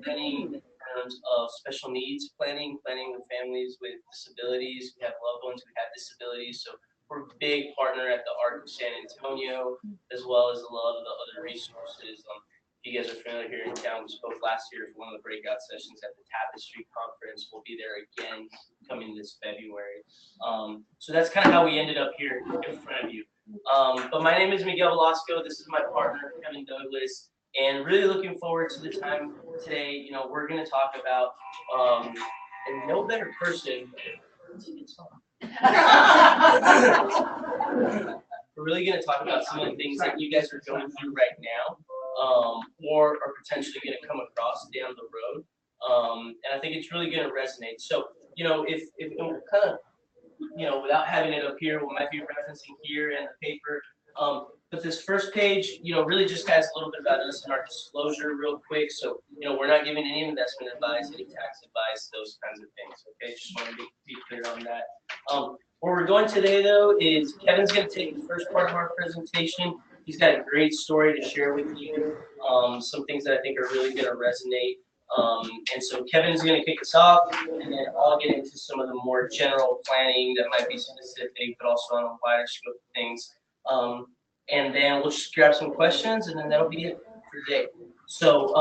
planning in terms of special needs planning, planning with families with disabilities. We have loved ones who have disabilities, so we're a big partner at the Arc of San Antonio, as well as a lot of the other resources. If you guys are familiar here in town, we spoke last year for one of the breakout sessions at the Tapestry Conference. We'll be there again coming this February. So that's kind of how we ended up here in front of you. But my name is Miguel Velasco. This is my partner, Kevin Douglas, and really looking forward to the time today. You know, we're going to talk about, and no better person. We're really going to talk about some of the things that you guys are going through right now, or are potentially going to come across down the road. And I think it's really going to resonate. So, you know, if kind of, you know, without having it up here, we might be referencing here and the paper. But this first page, you know, really just has a little bit about us and our disclosure real quick. So, you know, we're not giving any investment advice, any tax advice, those kinds of things. Okay, just want to be clear on that. Where we're going today, though, is Kevin's going to take the first part of our presentation. He's got a great story to share with you, some things that I think are really going to resonate. And so Kevin's going to kick us off, and then I'll get into some of the more general planning that might be specific, but also on a wider scope of things. And then we'll just grab some questions, and then that'll be it for today. So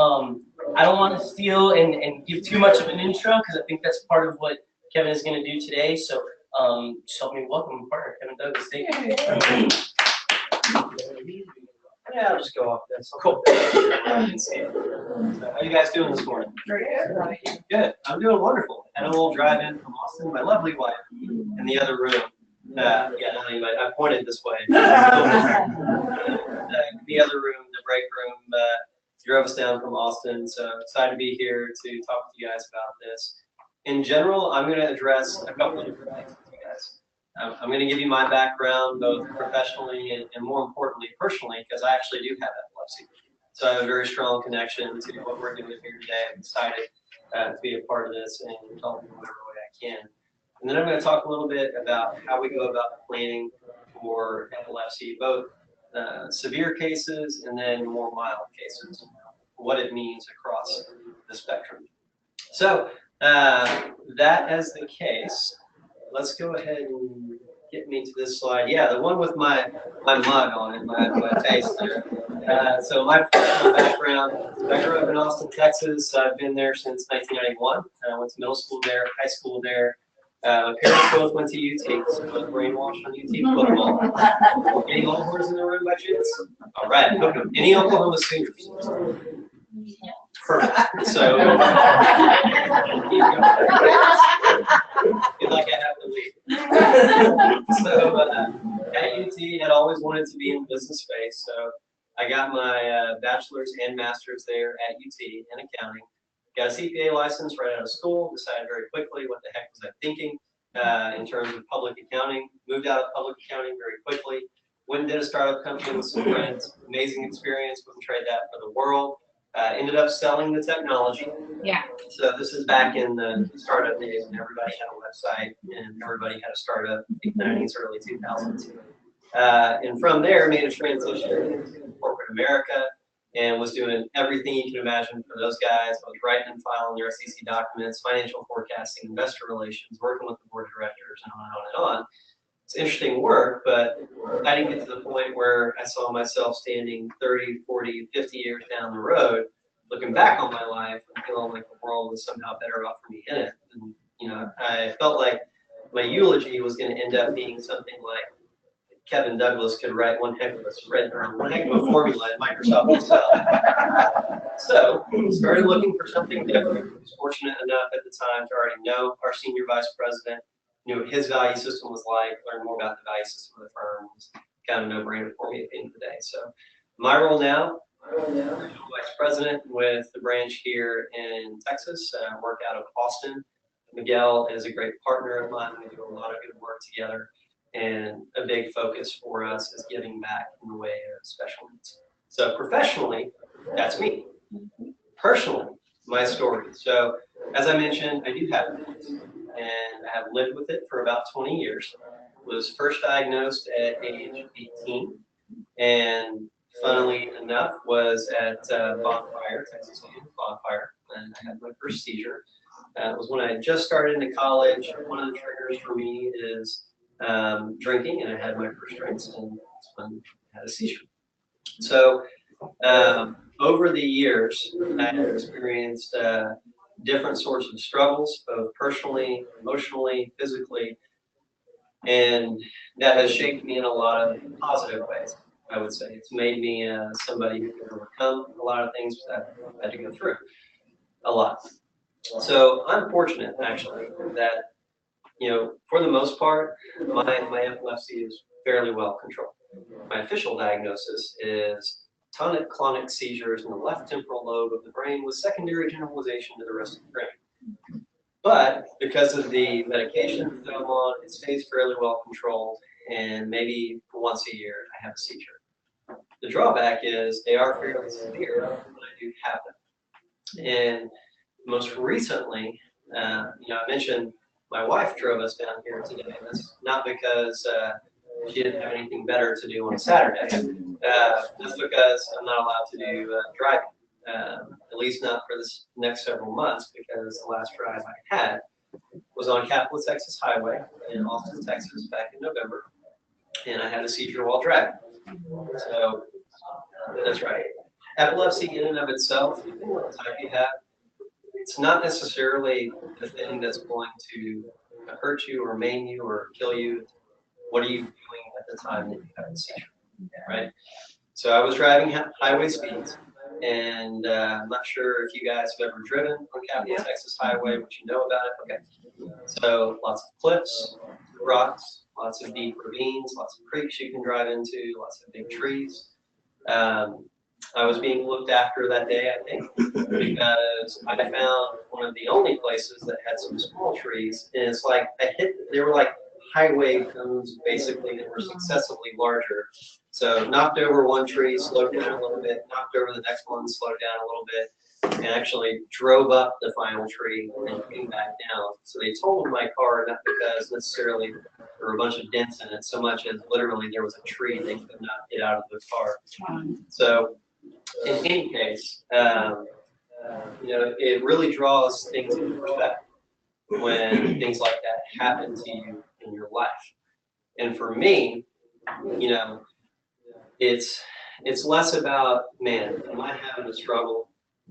I don't want to steal and give too much of an intro, because I think that's part of what Kevin is going to do today. So just help me welcome my partner, Kevin Douglas. Thank you. Yeah, I'll just go off this. Cool. How you guys doing this morning? Good. I'm doing wonderful. Had a little drive in from Austin. My lovely wife in the other room. Yeah, not anybody. I pointed this way. The other room, the break room, drove us down from Austin. So excited to be here to talk to you guys about this. In general, I'm going to address a couple of different things with you guys. I'm going to give you my background, both professionally and more importantly, personally, because I actually do have epilepsy. So I have a very strong connection to what we're doing here today. I'm excited to be a part of this and help in whatever way I can. And then I'm going to talk a little bit about how we go about planning for epilepsy, both severe cases and then more mild cases, what it means across the spectrum. So that as the case, let's go ahead and get me to this slide. Yeah, the one with my mug on it, my face there. So my personal background, I grew up in Austin, Texas. I've been there since 1991. I went to middle school there, high school there. My parents both went to UT, so I was brainwashed on UT football. Any Longhorns in the room by chance? All right, okay. Any Oklahoma Sooners? Perfect. So, feel like I have to leave. So, at UT, I'd always wanted to be in the business space. So, I got my bachelor's and master's there at UT in accounting. Got a CPA license right out of school. Decided very quickly what the heck was I thinking in terms of public accounting. Moved out of public accounting very quickly. Went and did a startup company with some friends. Amazing experience. Wouldn't trade that for the world. Ended up selling the technology. Yeah. So this is back in the startup days when everybody had a website and everybody had a startup, 90s, early 2000s. And from there, made a transition into corporate America and was doing everything you can imagine for those guys. I was writing and filing their SEC documents, financial forecasting, investor relations, working with the board of directors, and on and on and on. It's interesting work, but I didn't get to the point where I saw myself standing 30, 40, 50 years down the road, looking back on my life and feeling like the world was somehow better off for me in it. And, you know, I felt like my eulogy was going to end up being something like Kevin Douglas could write one heck of a spread or one heck of a formula at Microsoft Excel. So started looking for something different. I was fortunate enough at the time to already know our senior vice president, knew what his value system was like, learned more about the value system of the firm. It was kind of a no-brainer for me at the end of the day. So my role now, regional vice president with the branch here in Texas. I work out of Austin. Miguel is a great partner of mine. We do a lot of good work together. And a big focus for us is giving back in the way of special needs. So professionally, that's me. Personally, my story. So as I mentioned, I do have it, and I have lived with it for about 20 years. Was first diagnosed at age 18 and funnily enough, was at Bonfire, Texas A&M Bonfire, and I had my first seizure. It was when I had just started into college. One of the triggers for me is drinking, and I had my first drinks, and that's when I had a seizure. So over the years, I have experienced different sorts of struggles, both personally, emotionally, physically, and that has shaped me in a lot of positive ways, I would say. It's made me somebody who can overcome a lot of things that I've had to go through a lot. So I'm fortunate, actually, that, for the most part, my epilepsy is fairly well controlled. My official diagnosis is tonic-clonic seizures in the left temporal lobe of the brain with secondary generalization to the rest of the brain. But because of the medication that I'm on, it stays fairly well controlled, and maybe once a year I have a seizure. The drawback is they are fairly severe when I do have them. And most recently, I mentioned my wife drove us down here today. That's not because she didn't have anything better to do on a Saturday. That's because I'm not allowed to do driving, at least not for this next several months, because the last drive I had was on Capitol Texas Highway in Austin, Texas, back in November, and I had a seizure while driving. So that's right. Epilepsy in and of itself, depending on the type you have, it's not necessarily the thing that's going to hurt you or maim you or kill you. What are you doing at the time that you have a seizure, right? So I was driving highway speeds, and I'm not sure if you guys have ever driven on Capitol Texas Highway, what you know about it. Okay. So lots of cliffs, rocks, lots of deep ravines, lots of creeks you can drive into, lots of big trees. I was being looked after that day, I think, because I found one of the only places that had some small trees, and it's like they were like highway cones basically that were successively larger. So knocked over one tree, slowed down a little bit, knocked over the next one, slowed down a little bit, and actually drove up the final tree and came back down. So they totaled my car, not because necessarily there were a bunch of dents in it, so much as literally there was a tree they could not get out of the car. So in any case, it really draws things into perspective when things like that happen to you in your life. And for me, it's less about, man, am I having a struggle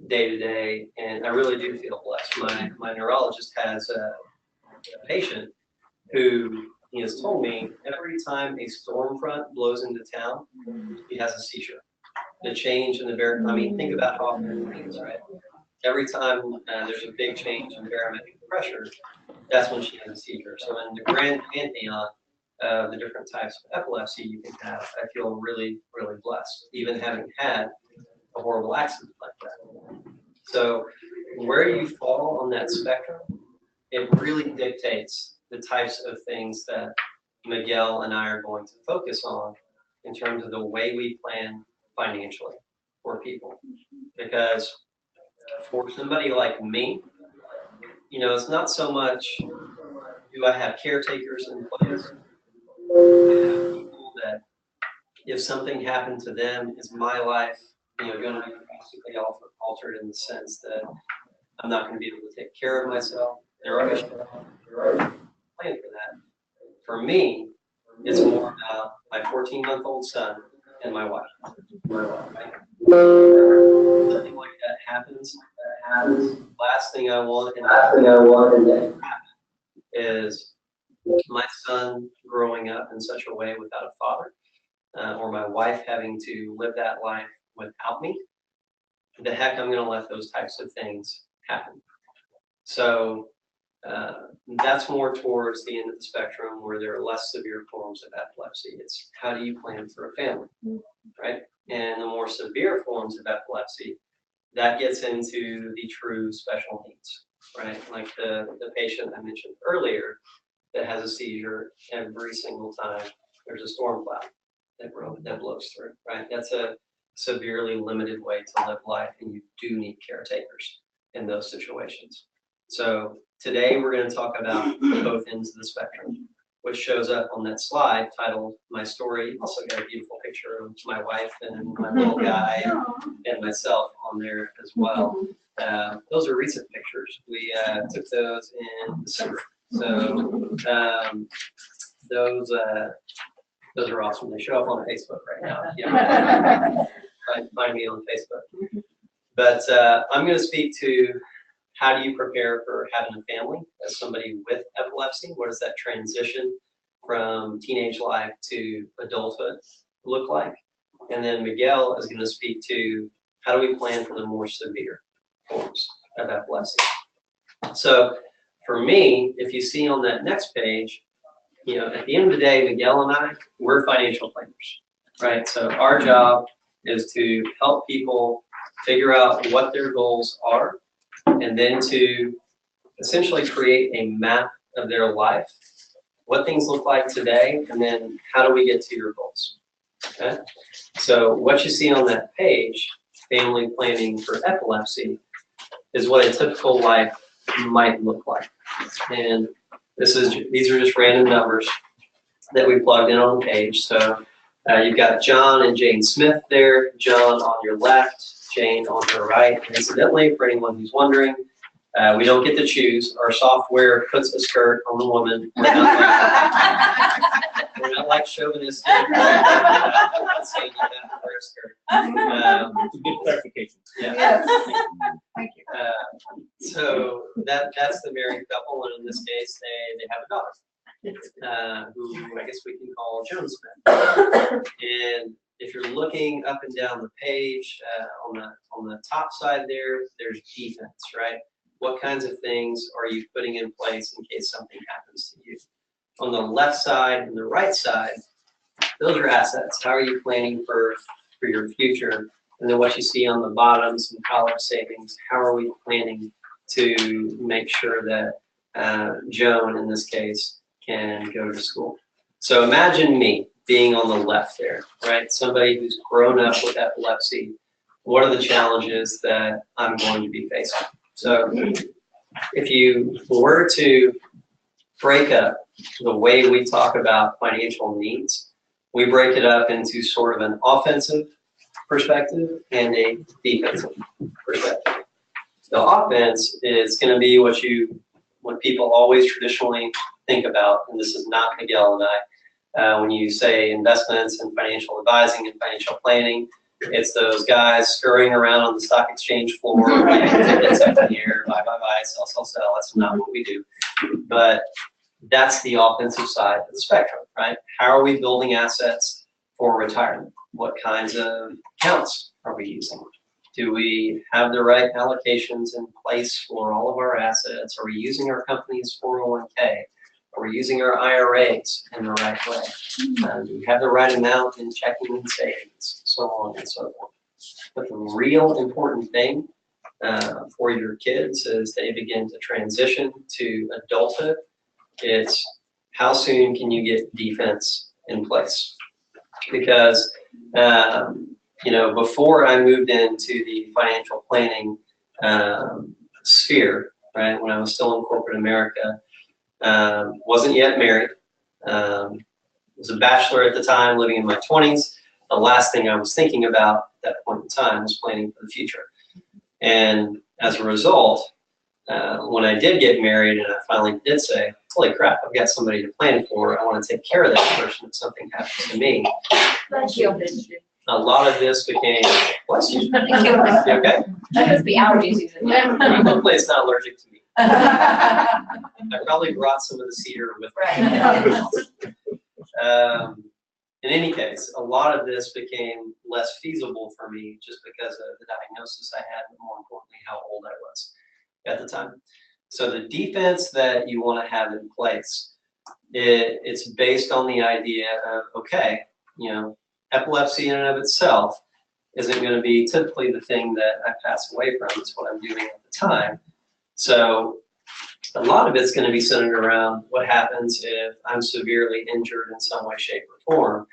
day to day? And I really do feel blessed. My neurologist has a patient who he has told me every time a storm front blows into town, he has a seizure. The change in the think about how often it rains, right? Every time there's a big change in barometric pressure, that's when she has a seizure. So in the grand pantheon of the different types of epilepsy you can have, I feel really, really blessed, even having had a horrible accident like that. So where you fall on that spectrum, it really dictates the types of things that Miguel and I are going to focus on in terms of the way we plan financially for people. Because for somebody like me, it's not so much do I have caretakers in place. I have people that if something happened to them, is my life, going to be basically altered in the sense that I'm not going to be able to take care of myself. There are issues. There are plans for that. For me, it's more about my 14-month-old son and my wife. Right? Something like that happens. Last thing I want to happen is my son growing up in such a way without a father, or my wife having to live that life without me. The heck, I'm going to let those types of things happen. So that's more towards the end of the spectrum where there are less severe forms of epilepsy. It's how do you plan for a family, right? And the more severe forms of epilepsy, that gets into the true special needs, right? Like the patient I mentioned earlier that has a seizure every single time there's a storm cloud that blows through, right? That's a severely limited way to live life, and you do need caretakers in those situations. So today we're going to talk about both ends of the spectrum, which shows up on that slide titled My Story. Also got a beautiful picture of my wife and my little guy and myself on there as well. Those are recent pictures. We took those in December. So those are awesome. They show up on Facebook right now. Yeah, find me on Facebook. But I'm going to speak to how do you prepare for having a family as somebody with epilepsy? What does that transition from teenage life to adulthood look like? And then Miguel is going to speak to how do we plan for the more severe forms of epilepsy. So for me, if you see on that next page, at the end of the day, Miguel and I, we're financial planners, right? So our job is to help people figure out what their goals are, and then to essentially create a map of their life, what things look like today, and then how do we get to your goals, okay? So what you see on that page, family planning for epilepsy, is what a typical life might look like. And these are just random numbers that we plugged in on the page. So you've got John and Jane Smith there, John on your left, Jane on her right. And incidentally, for anyone who's wondering, we don't get to choose. Our software puts a skirt on the woman. We're not like chauvinistic. I'm not saying you have to wear a skirt. It's a good clarification. Yeah. Yes. Thank you. So that's the married couple, and in this case, they have a daughter, who I guess we can call Joan Smith. And if you're looking up and down the page, on the top side there's defense, right? What kinds of things are you putting in place in case something happens to you? On the left side and the right side, those are assets. How are you planning for your future? And then what you see on the bottom, some college savings. How are we planning to make sure that Joan, in this case, can go to school? So imagine me being on the left there, right? Somebody who's grown up with epilepsy. What are the challenges that I'm going to be facing? So if you were to break up the way we talk about financial needs, we break it up into sort of an offensive perspective and a defensive perspective. The offense is going to be what people always traditionally think about, and this is not Miguel and I, when you say investments and financial advising and financial planning, it's those guys scurrying around on the stock exchange floor, like tickets up in the air, buy, sell. That's not what we do. But that's the offensive side of the spectrum, right? How are we building assets for retirement? What kinds of accounts are we using? Do we have the right allocations in place for all of our assets? Are we using our company's 401k? Are we using our IRAs in the right way? Do we have the right amount in checking and savings? So on and so forth. But the real important thing for your kids as they begin to transition to adulthood, it's how soon can you get defense in place? Because before I moved into the financial planning sphere, right, when I was still in corporate America, wasn't yet married, was a bachelor at the time, living in my 20s. The last thing I was thinking about at that point in time was planning for the future. And as a result, when I did get married and I finally did say, holy crap, I've got somebody to plan for, I want to take care of that person if something happens to me. Thank you. A lot of this became, bless you. Thank you. You okay? That must be allergy season. Hopefully it's not allergic to me. I probably brought some of the cedar with me. In any case, a lot of this became less feasible for me just because of the diagnosis I had, but more importantly, how old I was at the time. So the defense that you want to have in place, it's based on the idea of, okay, epilepsy in and of itself isn't going to be typically the thing that I pass away from. It's what I'm doing at the time. So a lot of it's going to be centered around what happens if I'm severely injured in some way, shape, or form,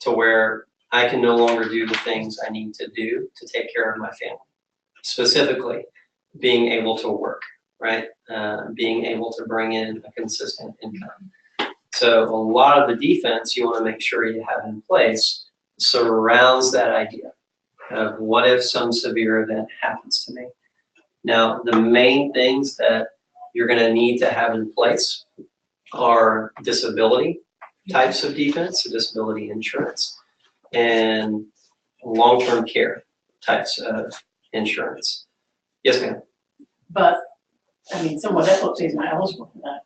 to where I can no longer do the things I need to do to take care of my family. Specifically, being able to work, right? Being able to bring in a consistent income. So a lot of the defense you want to make sure you have in place surrounds that idea of what if some severe event happens to me. Now, the main things that you're going to need to have in place are disability types of defense, so disability insurance, and long-term care types of insurance. Yes, ma'am. But, I mean, someone with epilepsy is not eligible for that.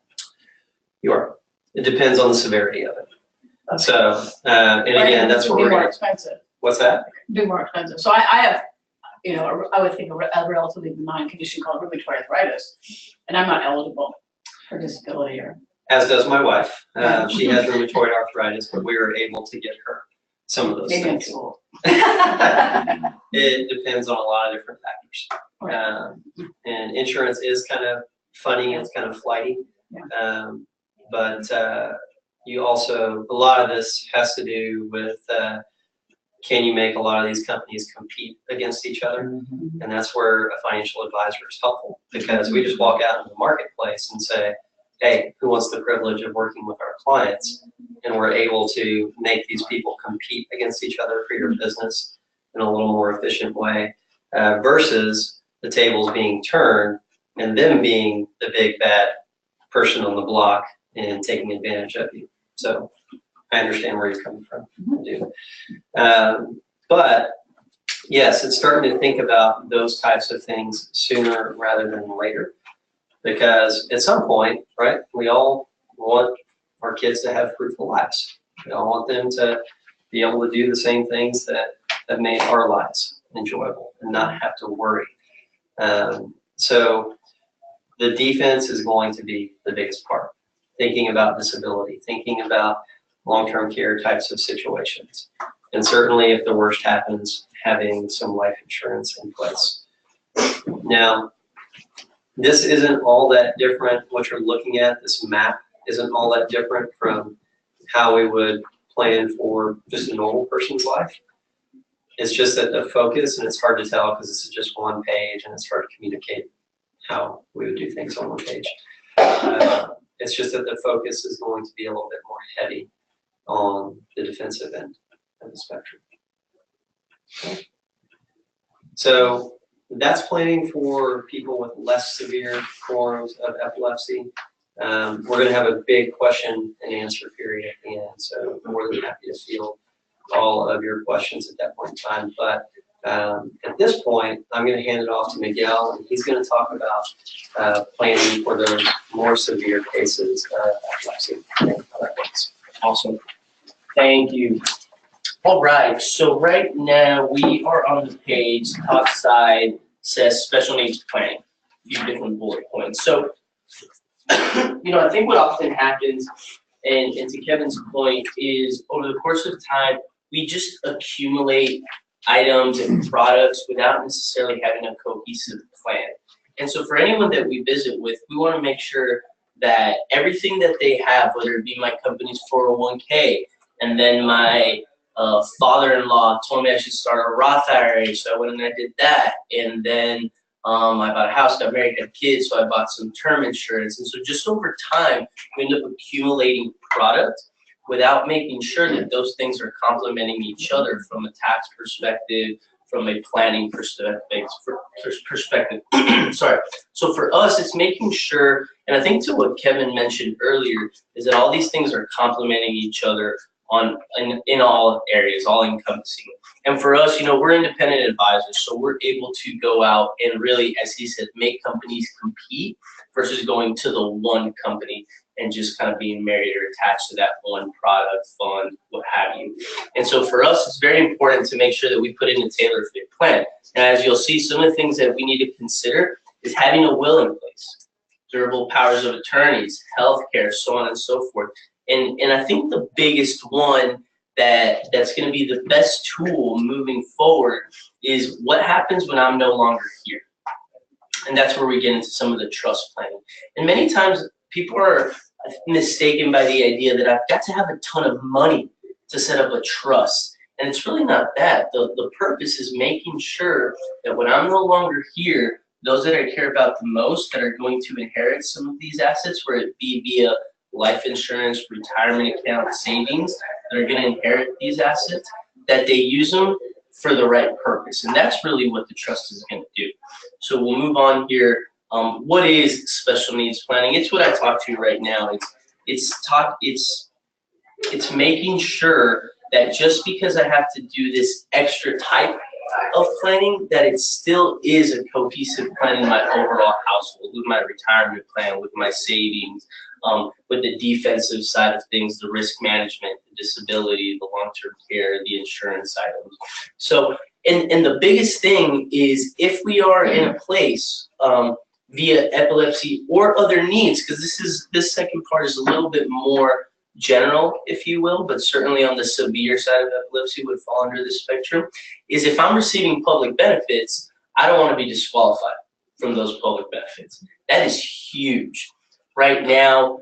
You are. It depends on the severity of it. So, and again, that's what It'd we're be more going to. expensive. What's that? It'd be more expensive. So I have, you know, I would think a relatively benign condition called rheumatoid arthritis, and I'm not eligible for disability or. As does my wife. She has rheumatoid arthritis, but we were able to get her some of those Maybe I'm things. too old. It depends on a lot of different factors. And insurance is kind of funny, it's kind of flighty. But you also, a lot of this has to do with can you make a lot of these companies compete against each other? And that's where a financial advisor is helpful, because we just walk out into the marketplace and say, hey, who wants the privilege of working with our clients? And we're able to make these people compete against each other for your business in a little more efficient way, versus the tables being turned and them being the big bad person on the block and taking advantage of you. So I understand where you're coming from. I do. But yes, it's starting to think about those types of things sooner rather than later, because at some point, right, we all want our kids to have fruitful lives. We all want them to be able to do the same things that have made our lives enjoyable and not have to worry. So the defense is going to be the biggest part. Thinking about disability, thinking about long-term care types of situations. And certainly if the worst happens, having some life insurance in place. Now, this isn't all that different. What you're looking at, this map, isn't all that different from how we would plan for just a normal person's life. It's just that the focus, and it's hard to tell because this is just one page and it's hard to communicate how we would do things on one page. It's just that the focus is going to be a little bit more heavy on the defensive end of the spectrum. Okay. So that's planning for people with less severe forms of epilepsy. We're going to have a big question and answer period at the end, so I'm more than happy to field all of your questions at that point in time. But at this point, I'm going to hand it off to Miguel, and he's going to talk about planning for those more severe cases of epilepsy and how that works. Awesome. Thank you. All right, so right now we are on the page, top side says special needs planning, a few different bullet points. So, you know, I think what often happens, and to Kevin's point, is over the course of time, we just accumulate items and products without necessarily having a cohesive plan. And so for anyone that we visit with, we want to make sure that everything that they have, whether it be my company's 401k, and then my father-in-law told me I should start a Roth IRA, so I went and I did that. And then I bought a house, got married, had kids, so I bought some term insurance. And so just over time, we end up accumulating product without making sure that those things are complementing each other from a tax perspective, from a planning perspective. Sorry. So for us, it's making sure, and I think to what Kevin mentioned earlier, is that all these things are complementing each other in all areas, all encompassing. And for us, you know, we're independent advisors, so we're able to go out and really, as he said, make companies compete versus going to the one company and just kind of being married or attached to that one product, fund, what have you. And so for us, it's very important to make sure that we put in a tailor fit plan. And as you'll see, some of the things that we need to consider is having a will in place, durable powers of attorneys, healthcare, so on and so forth. And I think the biggest one that's going to be the best tool moving forward is what happens when I'm no longer here. And that's where we get into some of the trust planning. And many times people are mistaken by the idea that I've got to have a ton of money to set up a trust. And it's really not that. The purpose is making sure that when I'm no longer here, those that I care about the most that are going to inherit some of these assets, whether it be via life insurance, retirement account, savings that are going to inherit these assets, that they use them for the right purpose. And that's really what the trust is going to do. So we'll move on here. What is special needs planning? It's what I talk to you right now. It's making sure that just because I have to do this extra type of planning, that it still is a cohesive plan in my overall household, with my retirement plan, with my savings, with the defensive side of things, the risk management, the disability, the long-term care, the insurance items. So, and the biggest thing is, if we are in a place via epilepsy or other needs, because this second part is a little bit more general, if you will, but certainly on the severe side of epilepsy would fall under this spectrum, is if I'm receiving public benefits, I don't want to be disqualified from those public benefits. That is huge. Right now,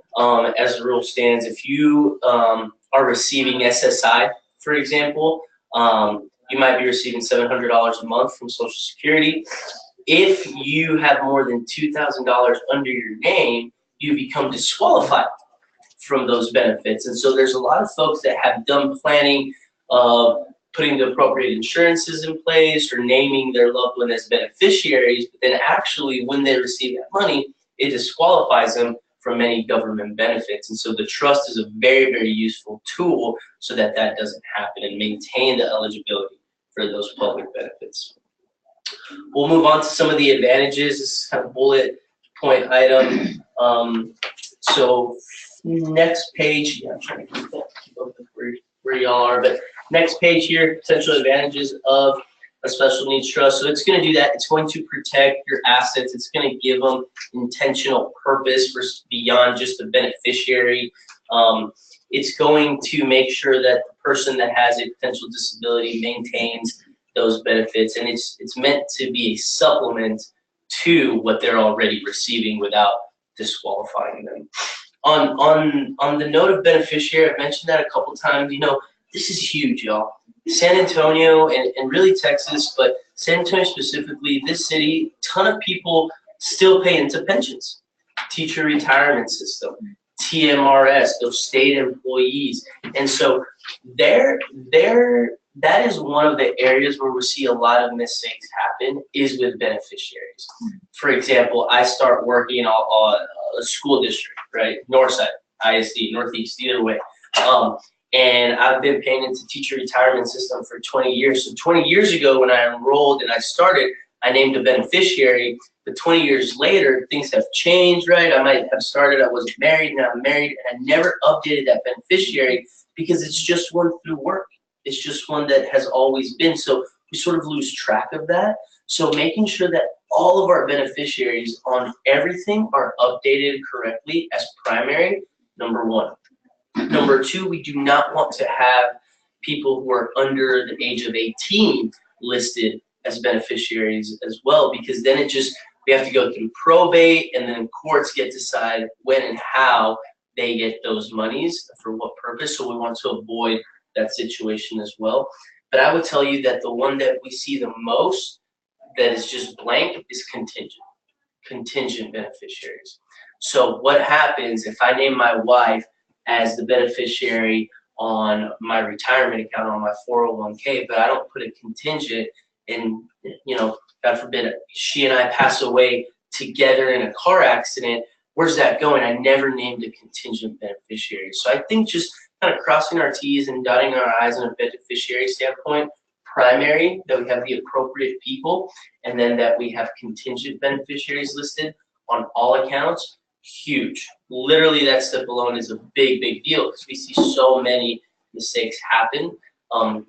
as the rule stands, if you are receiving SSI, for example, you might be receiving $700 a month from Social Security. If you have more than $2,000 under your name, you become disqualified from those benefits. And so there's a lot of folks that have done planning of putting the appropriate insurances in place or naming their loved one as beneficiaries, but then actually when they receive that money, it disqualifies them from many government benefits. And so the trust is a very, very useful tool so that that doesn't happen and maintain the eligibility for those public benefits. We'll move on to some of the advantages. This is kind of bullet point item. So next page, yeah, I'm trying to keep up with where y'all are, but next page here, potential advantages of a special needs trust. So it's going to do that. It's going to protect your assets. It's going to give them intentional purpose for beyond just a beneficiary. It's going to make sure that the person that has a potential disability maintains those benefits, and it's meant to be a supplement to what they're already receiving without disqualifying them. On the note of beneficiary, I've mentioned that a couple times. You know, this is huge, y'all. San Antonio and really Texas, but San Antonio specifically, this city, ton of people still pay into pensions, teacher retirement system, TMRS, those state employees. And so that is one of the areas where we see a lot of mistakes happen, is with beneficiaries. For example, I start working on a school district, right? Northside, ISD, Northeast, either way. And I've been paying into teacher retirement system for 20 years. So 20 years ago when I enrolled and I started, I named a beneficiary, but 20 years later, things have changed, right? I might have started, I wasn't married, now I'm married, and I never updated that beneficiary because it's just one through work. It's just one that has always been. So we sort of lose track of that. So making sure that all of our beneficiaries on everything are updated correctly as primary, number one. Number two, we do not want to have people who are under the age of 18 listed as beneficiaries as well, because then we have to go through probate, and then courts get to decide when and how they get those monies, for what purpose. So we want to avoid that situation as well. But I would tell you that the one that we see the most that is just blank is contingent beneficiaries. So what happens if I name my wife as the beneficiary on my retirement account, on my 401k, but I don't put a contingent, and, you know, God forbid, she and I pass away together in a car accident, where's that going? I never named a contingent beneficiary. So I think just kind of crossing our T's and dotting our I's on a beneficiary standpoint, primary, that we have the appropriate people, and then that we have contingent beneficiaries listed on all accounts, huge. Literally, that step alone is a big, big deal, because we see so many mistakes happen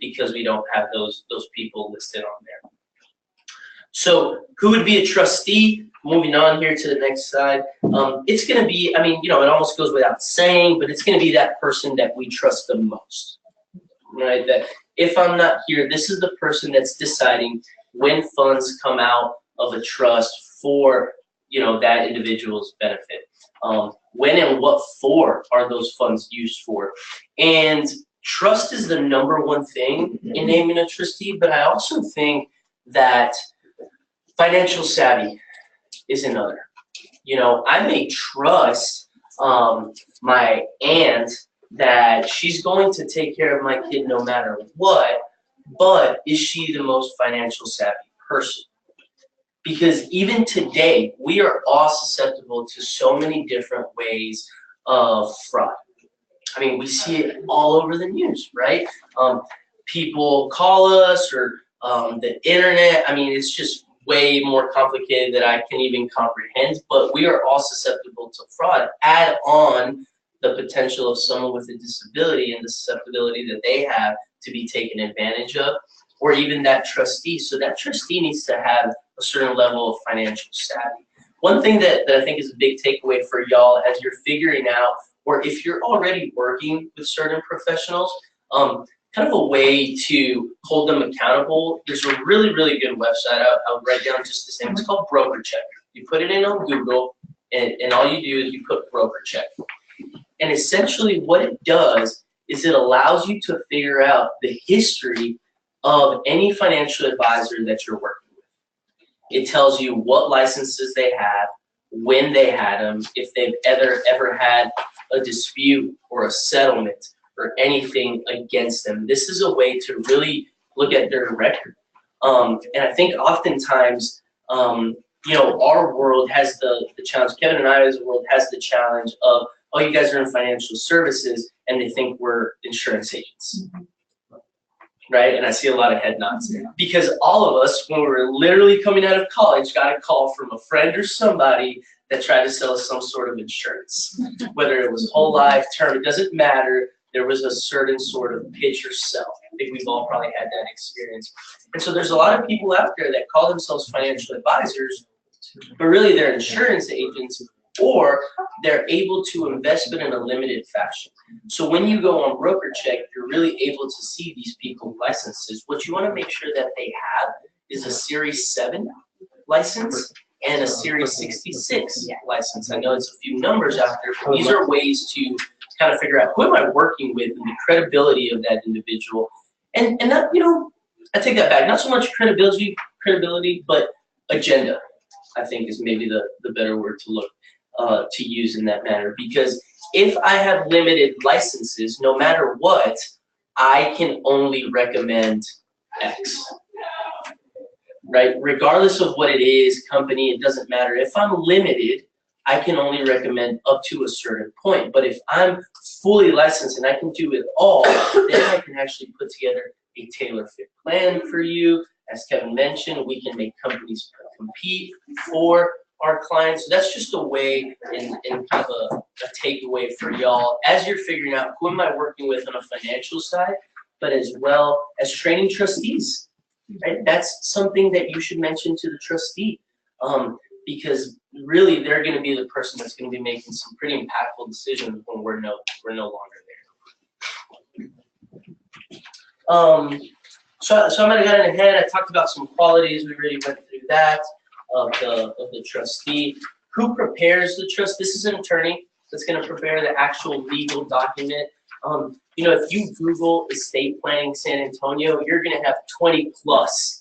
because we don't have those people listed on there. So who would be a trustee? Moving on here to the next slide. It's going to be, I mean, you know, it almost goes without saying, but it's going to be that person that we trust the most, right? That if I'm not here, this is the person that's deciding when funds come out of a trust for, you know, that individual's benefit. When and what for are those funds used for? And trust is the number one thing in naming a trustee, but I also think that financial savvy is another. You know, I may trust my aunt that she's going to take care of my kid no matter what, but is she the most financial savvy person? Because even today, we are all susceptible to so many different ways of fraud. I mean, we see it all over the news, right? People call us or the internet. I mean, it's just way more complicated than I can even comprehend, but we are all susceptible to fraud. Add on the potential of someone with a disability and the susceptibility that they have to be taken advantage of, or even that trustee. So that trustee needs to have a certain level of financial savvy. One thing that I think is a big takeaway for y'all as you're figuring out, or if you're already working with certain professionals, kind of a way to hold them accountable. There's a really, really good website. I'll write down just the same. It's called Broker Check. You put it in on Google, and all you do is you put Broker Check. And essentially what it does is it allows you to figure out the history of any financial advisor that you're working with. It tells you what licenses they have, when they had them, if they've ever had a dispute or a settlement or anything against them. This is a way to really look at their record. And I think oftentimes, you know, our world has the challenge, Kevin and I's world has the challenge of, oh, you guys are in financial services, and they think we're insurance agents. Right? And I see a lot of head nods. Because all of us, when we were literally coming out of college, got a call from a friend or somebody that tried to sell us some sort of insurance. Whether it was whole life, term, it doesn't matter. There was a certain sort of pitch or sell. I think we've all probably had that experience. And so there's a lot of people out there that call themselves financial advisors, but really they're insurance agents, or they're able to invest but in a limited fashion. So when you go on Broker Check, you're really able to see these people's licenses. What you want to make sure that they have is a Series 7 license and a Series 66 license. I know it's a few numbers out there, but these are ways to kind of figure out who am I working with and the credibility of that individual. And that, you know, I take that back. Not so much credibility, but agenda, I think is maybe the better word to look to use in that manner. Because if I have limited licenses, no matter what, I can only recommend X. Right? Regardless of what it is, company, it doesn't matter. If I'm limited, I can only recommend up to a certain point. But if I'm fully licensed and I can do it all, then I can actually put together a tailor-fit plan for you. As Kevin mentioned, we can make companies compete for our clients. So that's just a way and kind of a takeaway for y'all as you're figuring out who am I working with on a financial side, but as well as training trustees. Right? That's something that you should mention to the trustee, because really they're going to be the person that's going to be making some pretty impactful decisions when we're no longer there. So I might have gotten ahead. I talked about some qualities. We already went through that of the trustee. Who prepares the trust? This is an attorney that's going to prepare the actual legal document. You know, if you Google estate planning San Antonio, you're going to have 20 plus.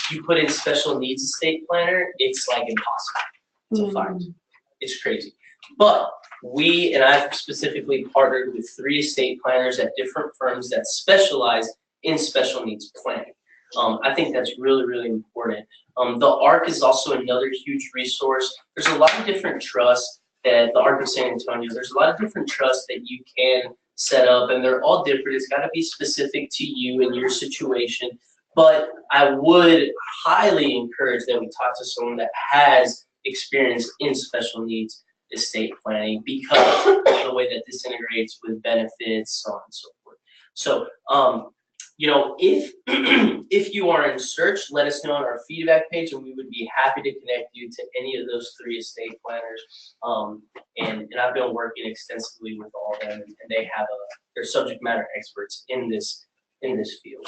You put in special needs estate planner, it's like impossible to find. It's crazy. But I've specifically partnered with 3 estate planners at different firms that specialize in special needs planning. I think that's really, really important. The ARC is also another huge resource. There's a lot of different trusts that the ARC of San Antonio, there's a lot of different trusts that you can set up, and they're all different. It's got to be specific to you and your situation. But I would highly encourage that we talk to someone that has experience in special needs estate planning, because of the way that this integrates with benefits, so on and so forth. So, you know, if you are in search, let us know on our feedback page, and we would be happy to connect you to any of those 3 estate planners. And I've been working extensively with all of them, and they have they're subject matter experts in this field.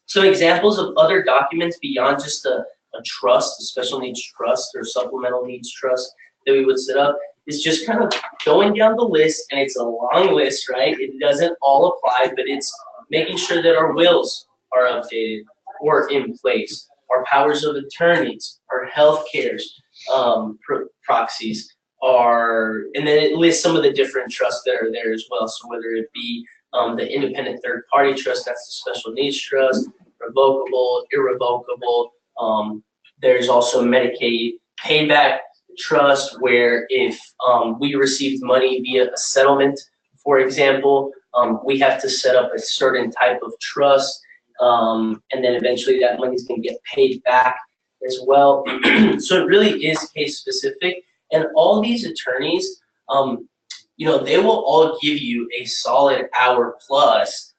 So examples of other documents beyond just a trust, a special needs trust or supplemental needs trust that we would set up is just kind of going down the list, and it's a long list, right? It doesn't all apply, but it's making sure that our wills are updated or in place, our powers of attorneys, our health cares, proxies, and then it lists some of the different trusts that are there as well. So whether it be the independent third party trust, that's the special needs trust, revocable, irrevocable. There's also Medicaid payback trust, where if we received money via a settlement, for example, we have to set up a certain type of trust, and then eventually that money is going to get paid back as well. So it really is case specific, and all these attorneys, you know, they will all give you a solid hour plus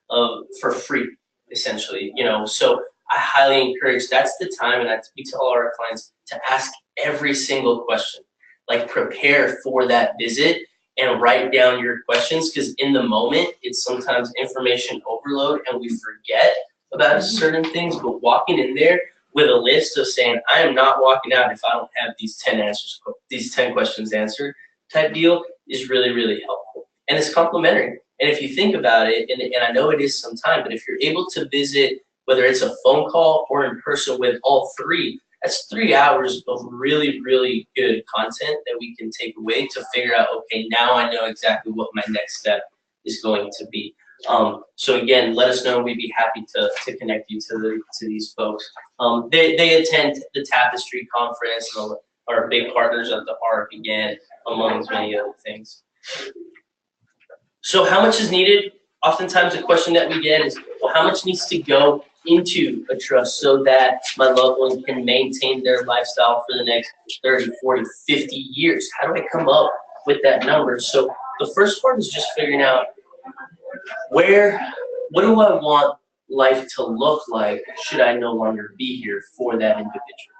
for free, essentially. You know, so I highly encourage. That's the time, and we tell all our clients to ask every single question. Like, prepare for that visit and write down your questions, because in the moment it's sometimes information overload and we forget about certain things. But walking in there with a list of saying, I am not walking out if I don't have these 10 questions answered type deal is really, really helpful. And it's complimentary. And if you think about it, and I know it is some time, but if you're able to visit, whether it's a phone call or in person with all three, that's 3 hours of really, really good content that we can take away to figure out, okay, now I know exactly what my next step is going to be. So again, let us know. We'd be happy to connect you to these folks. They attend the Tapestry Conference and are big partners at the ARC again, among many other things. So how much is needed? Oftentimes the question that we get is, well, how much needs to go into a trust so that my loved one can maintain their lifestyle for the next 30, 40, 50 years? How do I come up with that number? So the first part is just figuring out what do I want life to look like should I no longer be here for that individual,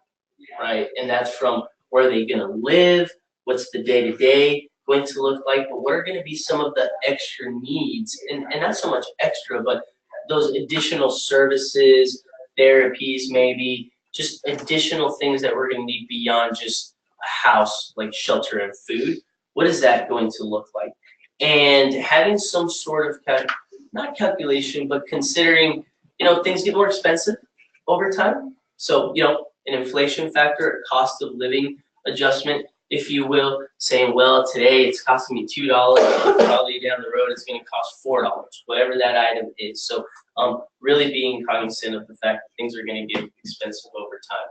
right? And that's from where are they going to live, what's the day-to-day going to look like, but what are going to be some of the extra needs, and not so much extra, but those additional services, therapies, maybe just additional things that we're going to need beyond just a house, like shelter and food. What is that going to look like? And having some sort of not calculation, but considering, you know, things get more expensive over time. So, you know, an inflation factor, a cost of living adjustment, if you will, saying, well, today it's costing me $2, probably down the road it's going to cost $4, whatever that item is. So really being cognizant of the fact that things are going to get expensive over time.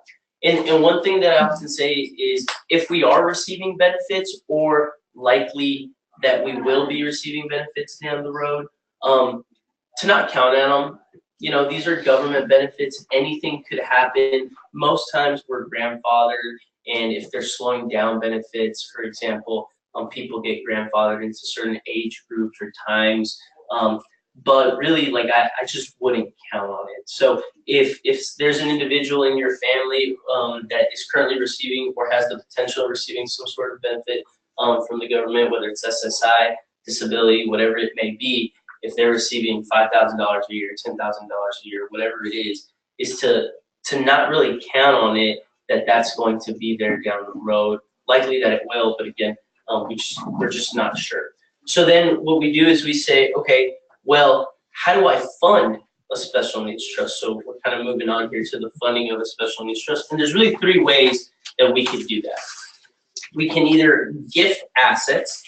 And one thing that I often say is, if we are receiving benefits, or likely that we will be receiving benefits down the road, to not count on them. You know, these are government benefits. Anything could happen. Most times we're grandfathered, and if they're slowing down benefits, for example, people get grandfathered into certain age groups or times. But really, like, I just wouldn't count on it. So if there's an individual in your family that is currently receiving or has the potential of receiving some sort of benefit from the government, whether it's SSI, disability, whatever it may be, if they're receiving $5,000 a year, $10,000 a year, whatever it is to not really count on it, that's going to be there down the road. Likely that it will, but again, we're just not sure. So then what we do is we say, okay, well, how do I fund a special needs trust? So we're kind of moving on here to the funding of a special needs trust. And there's really 3 ways that we can do that. We can either gift assets.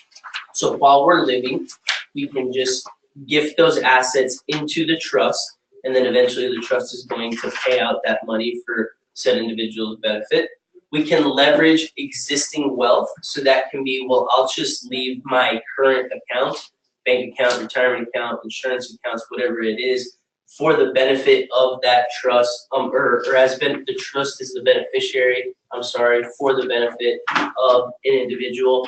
So while we're living, we can just gift those assets into the trust, and then eventually the trust is going to pay out that money for said individual's benefit. We can leverage existing wealth. So that can be, well, I'll just leave my current account, bank account, retirement account, insurance accounts, whatever it is, for the benefit of that trust, or the trust is the beneficiary, for the benefit of an individual.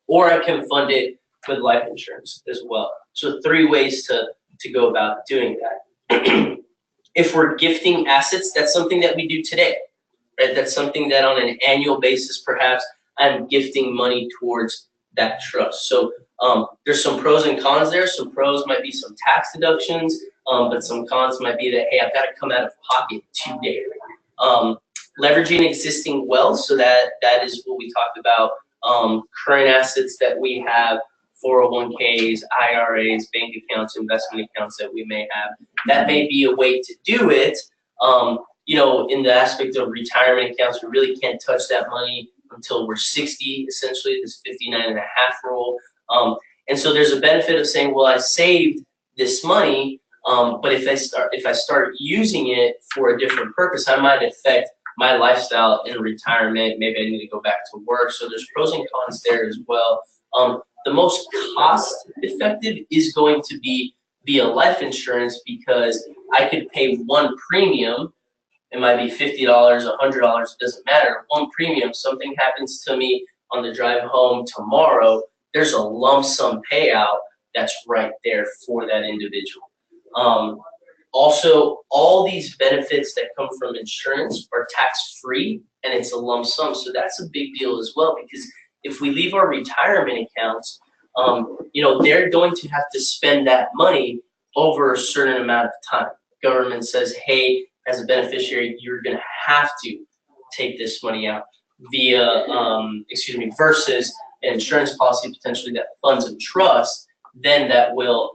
Or I can fund it with life insurance as well. So 3 ways to go about doing that. If we're gifting assets, that's something that we do today, right? That's something that on an annual basis, perhaps, I'm gifting money towards that trust. So there's some pros and cons there. Some pros might be some tax deductions, but some cons might be that, hey, I've got to come out of pocket today. Leveraging existing wealth, so that is what we talked about, current assets that we have, 401ks, IRAs, bank accounts, investment accounts that we may have. That may be a way to do it. You know, in the aspect of retirement accounts, we really can't touch that money until we're 60, essentially, this 59 and a half rule. And so there's a benefit of saying, well, I saved this money, but if I start using it for a different purpose, I might affect my lifestyle in retirement. Maybe I need to go back to work. So there's pros and cons there as well. The most cost effective is going to be via life insurance, because I could pay one premium. It might be $50, $100, it doesn't matter. One premium, something happens to me on the drive home tomorrow, there's a lump sum payout that's right there for that individual. Also, all these benefits that come from insurance are tax-free, and it's a lump sum. So that's a big deal as well, because if we leave our retirement accounts, they're going to have to spend that money over a certain amount of time. Government says, hey, as a beneficiary, you're going to have to take this money out via, versus an insurance policy potentially that funds a trust, then that will,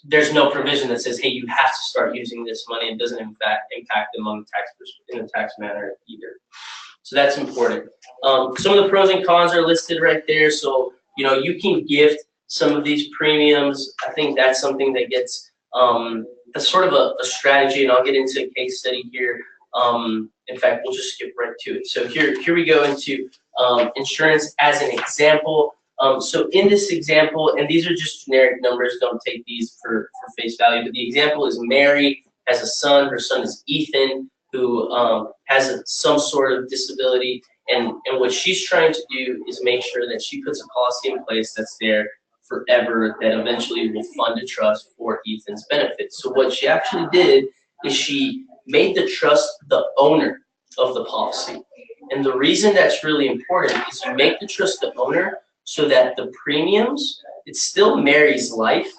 there's no provision that says, hey, you have to start using this money. It doesn't in fact impact them on in a tax manner either. So that's important. Some of the pros and cons are listed right there. So, you can gift some of these premiums. I think that's something that gets, that's sort of a strategy, and I'll get into a case study here. In fact, we'll just skip right to it. So here we go into insurance as an example. So in this example, and these are just generic numbers, don't take these for face value, but the example is Mary has a son. Her son is Ethan, who has some sort of disability, and what she's trying to do is make sure that she puts a policy in place that's there forever, that eventually will fund a trust for Ethan's benefit. So what she actually did is she made the trust the owner of the policy. And the reason that's really important is you make the trust the owner so that the premiums, it's still Mary's life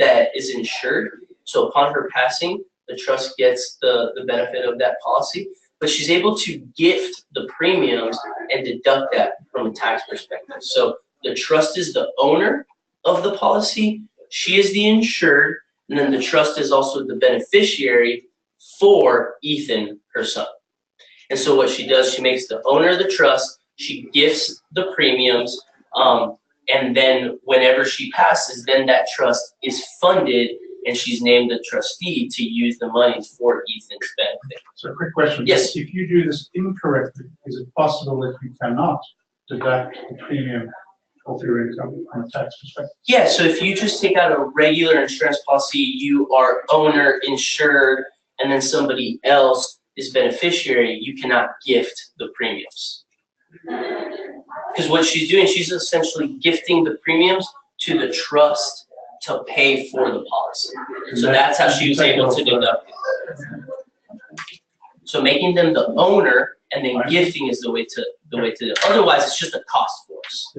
that is insured. So upon her passing, the trust gets the benefit of that policy, but she's able to gift the premiums and deduct that from a tax perspective. So the trust is the owner of the policy, she is the insured, and then the trust is also the beneficiary for Ethan, her son. And so what she does, she makes the owner of the trust, she gifts the premiums, and then whenever she passes, then that trust is funded, and she's named the trustee to use the money for Ethan's benefit. So a quick question. Yes. If you do this incorrectly, is it possible that you cannot deduct the premium of your income from a tax perspective? Yeah, so if you just take out a regular insurance policy, you are owner, insured, and then somebody else is beneficiary, you cannot gift the premiums. Because what she's doing, she's essentially gifting the premiums to the trust to pay for the policy. So that's how she was able to deduct it. So making them the owner and then gifting is the way to do it. Otherwise, it's just a cost for us,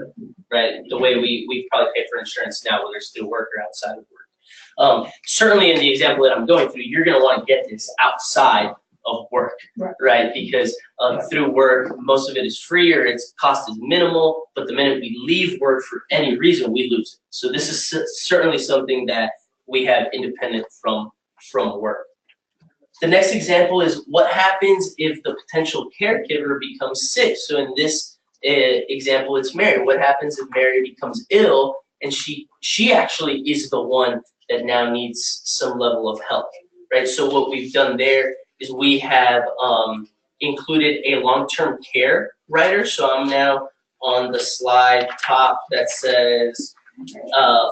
right? The way we probably pay for insurance now, whether it's through work or outside of work. Certainly in the example that I'm going through, you're going to want to get this outside of work, right? Because through work, most of it is free or its cost is minimal, but the minute we leave work for any reason, we lose it. So this is certainly something that we have independent from work. The next example is what happens if the potential caregiver becomes sick. So in this example, it's Mary. What happens if Mary becomes ill and she actually is the one that now needs some level of help, right? So what we've done there is we have included a long-term care rider. So I'm now on the slide top that says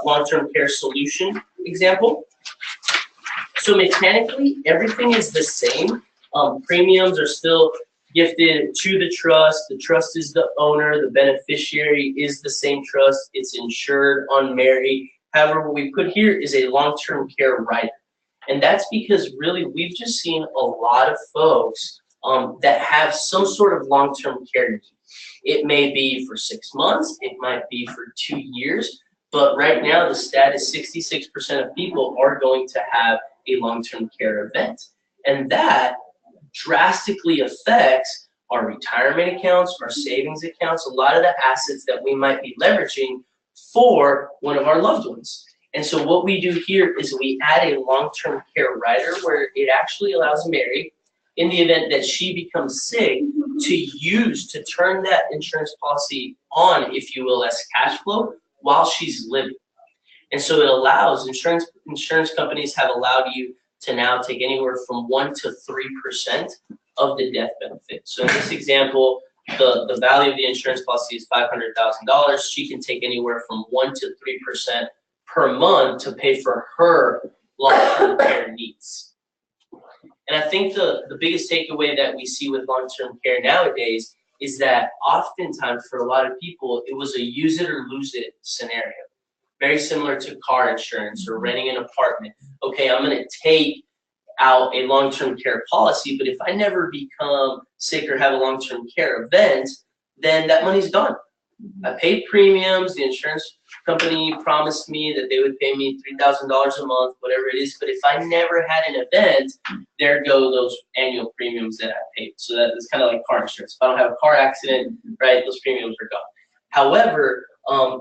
long-term care solution example. So mechanically, everything is the same. Premiums are still gifted to the trust. The trust is the owner. The beneficiary is the same trust. It's insured on Mary. However, what we put here is a long-term care rider. And that's because really we've just seen a lot of folks that have some sort of long-term care need. It may be for 6 months, it might be for 2 years, but right now the stat is 66% of people are going to have a long-term care event. And that drastically affects our retirement accounts, our savings accounts, a lot of the assets that we might be leveraging for one of our loved ones. And so what we do here is we add a long-term care rider where it actually allows Mary, in the event that she becomes sick, to use to turn that insurance policy on, if you will, as cash flow while she's living. And so it allows, insurance companies have allowed you to now take anywhere from 1 to 3% of the death benefit. So in this example, the value of the insurance policy is $500,000. She can take anywhere from 1 to 3% per month to pay for her long-term care needs. And I think the biggest takeaway that we see with long-term care nowadays is that oftentimes for a lot of people, it was a use it or lose it scenario. Very similar to car insurance or renting an apartment. Okay, I'm going to take out a long-term care policy, but if I never become sick or have a long-term care event, then that money's gone. I paid premiums, the insurance company promised me that they would pay me $3,000 a month, whatever it is, but if I never had an event, there go those annual premiums that I paid. So that is kind of like car insurance. If I don't have a car accident, right, those premiums are gone. However,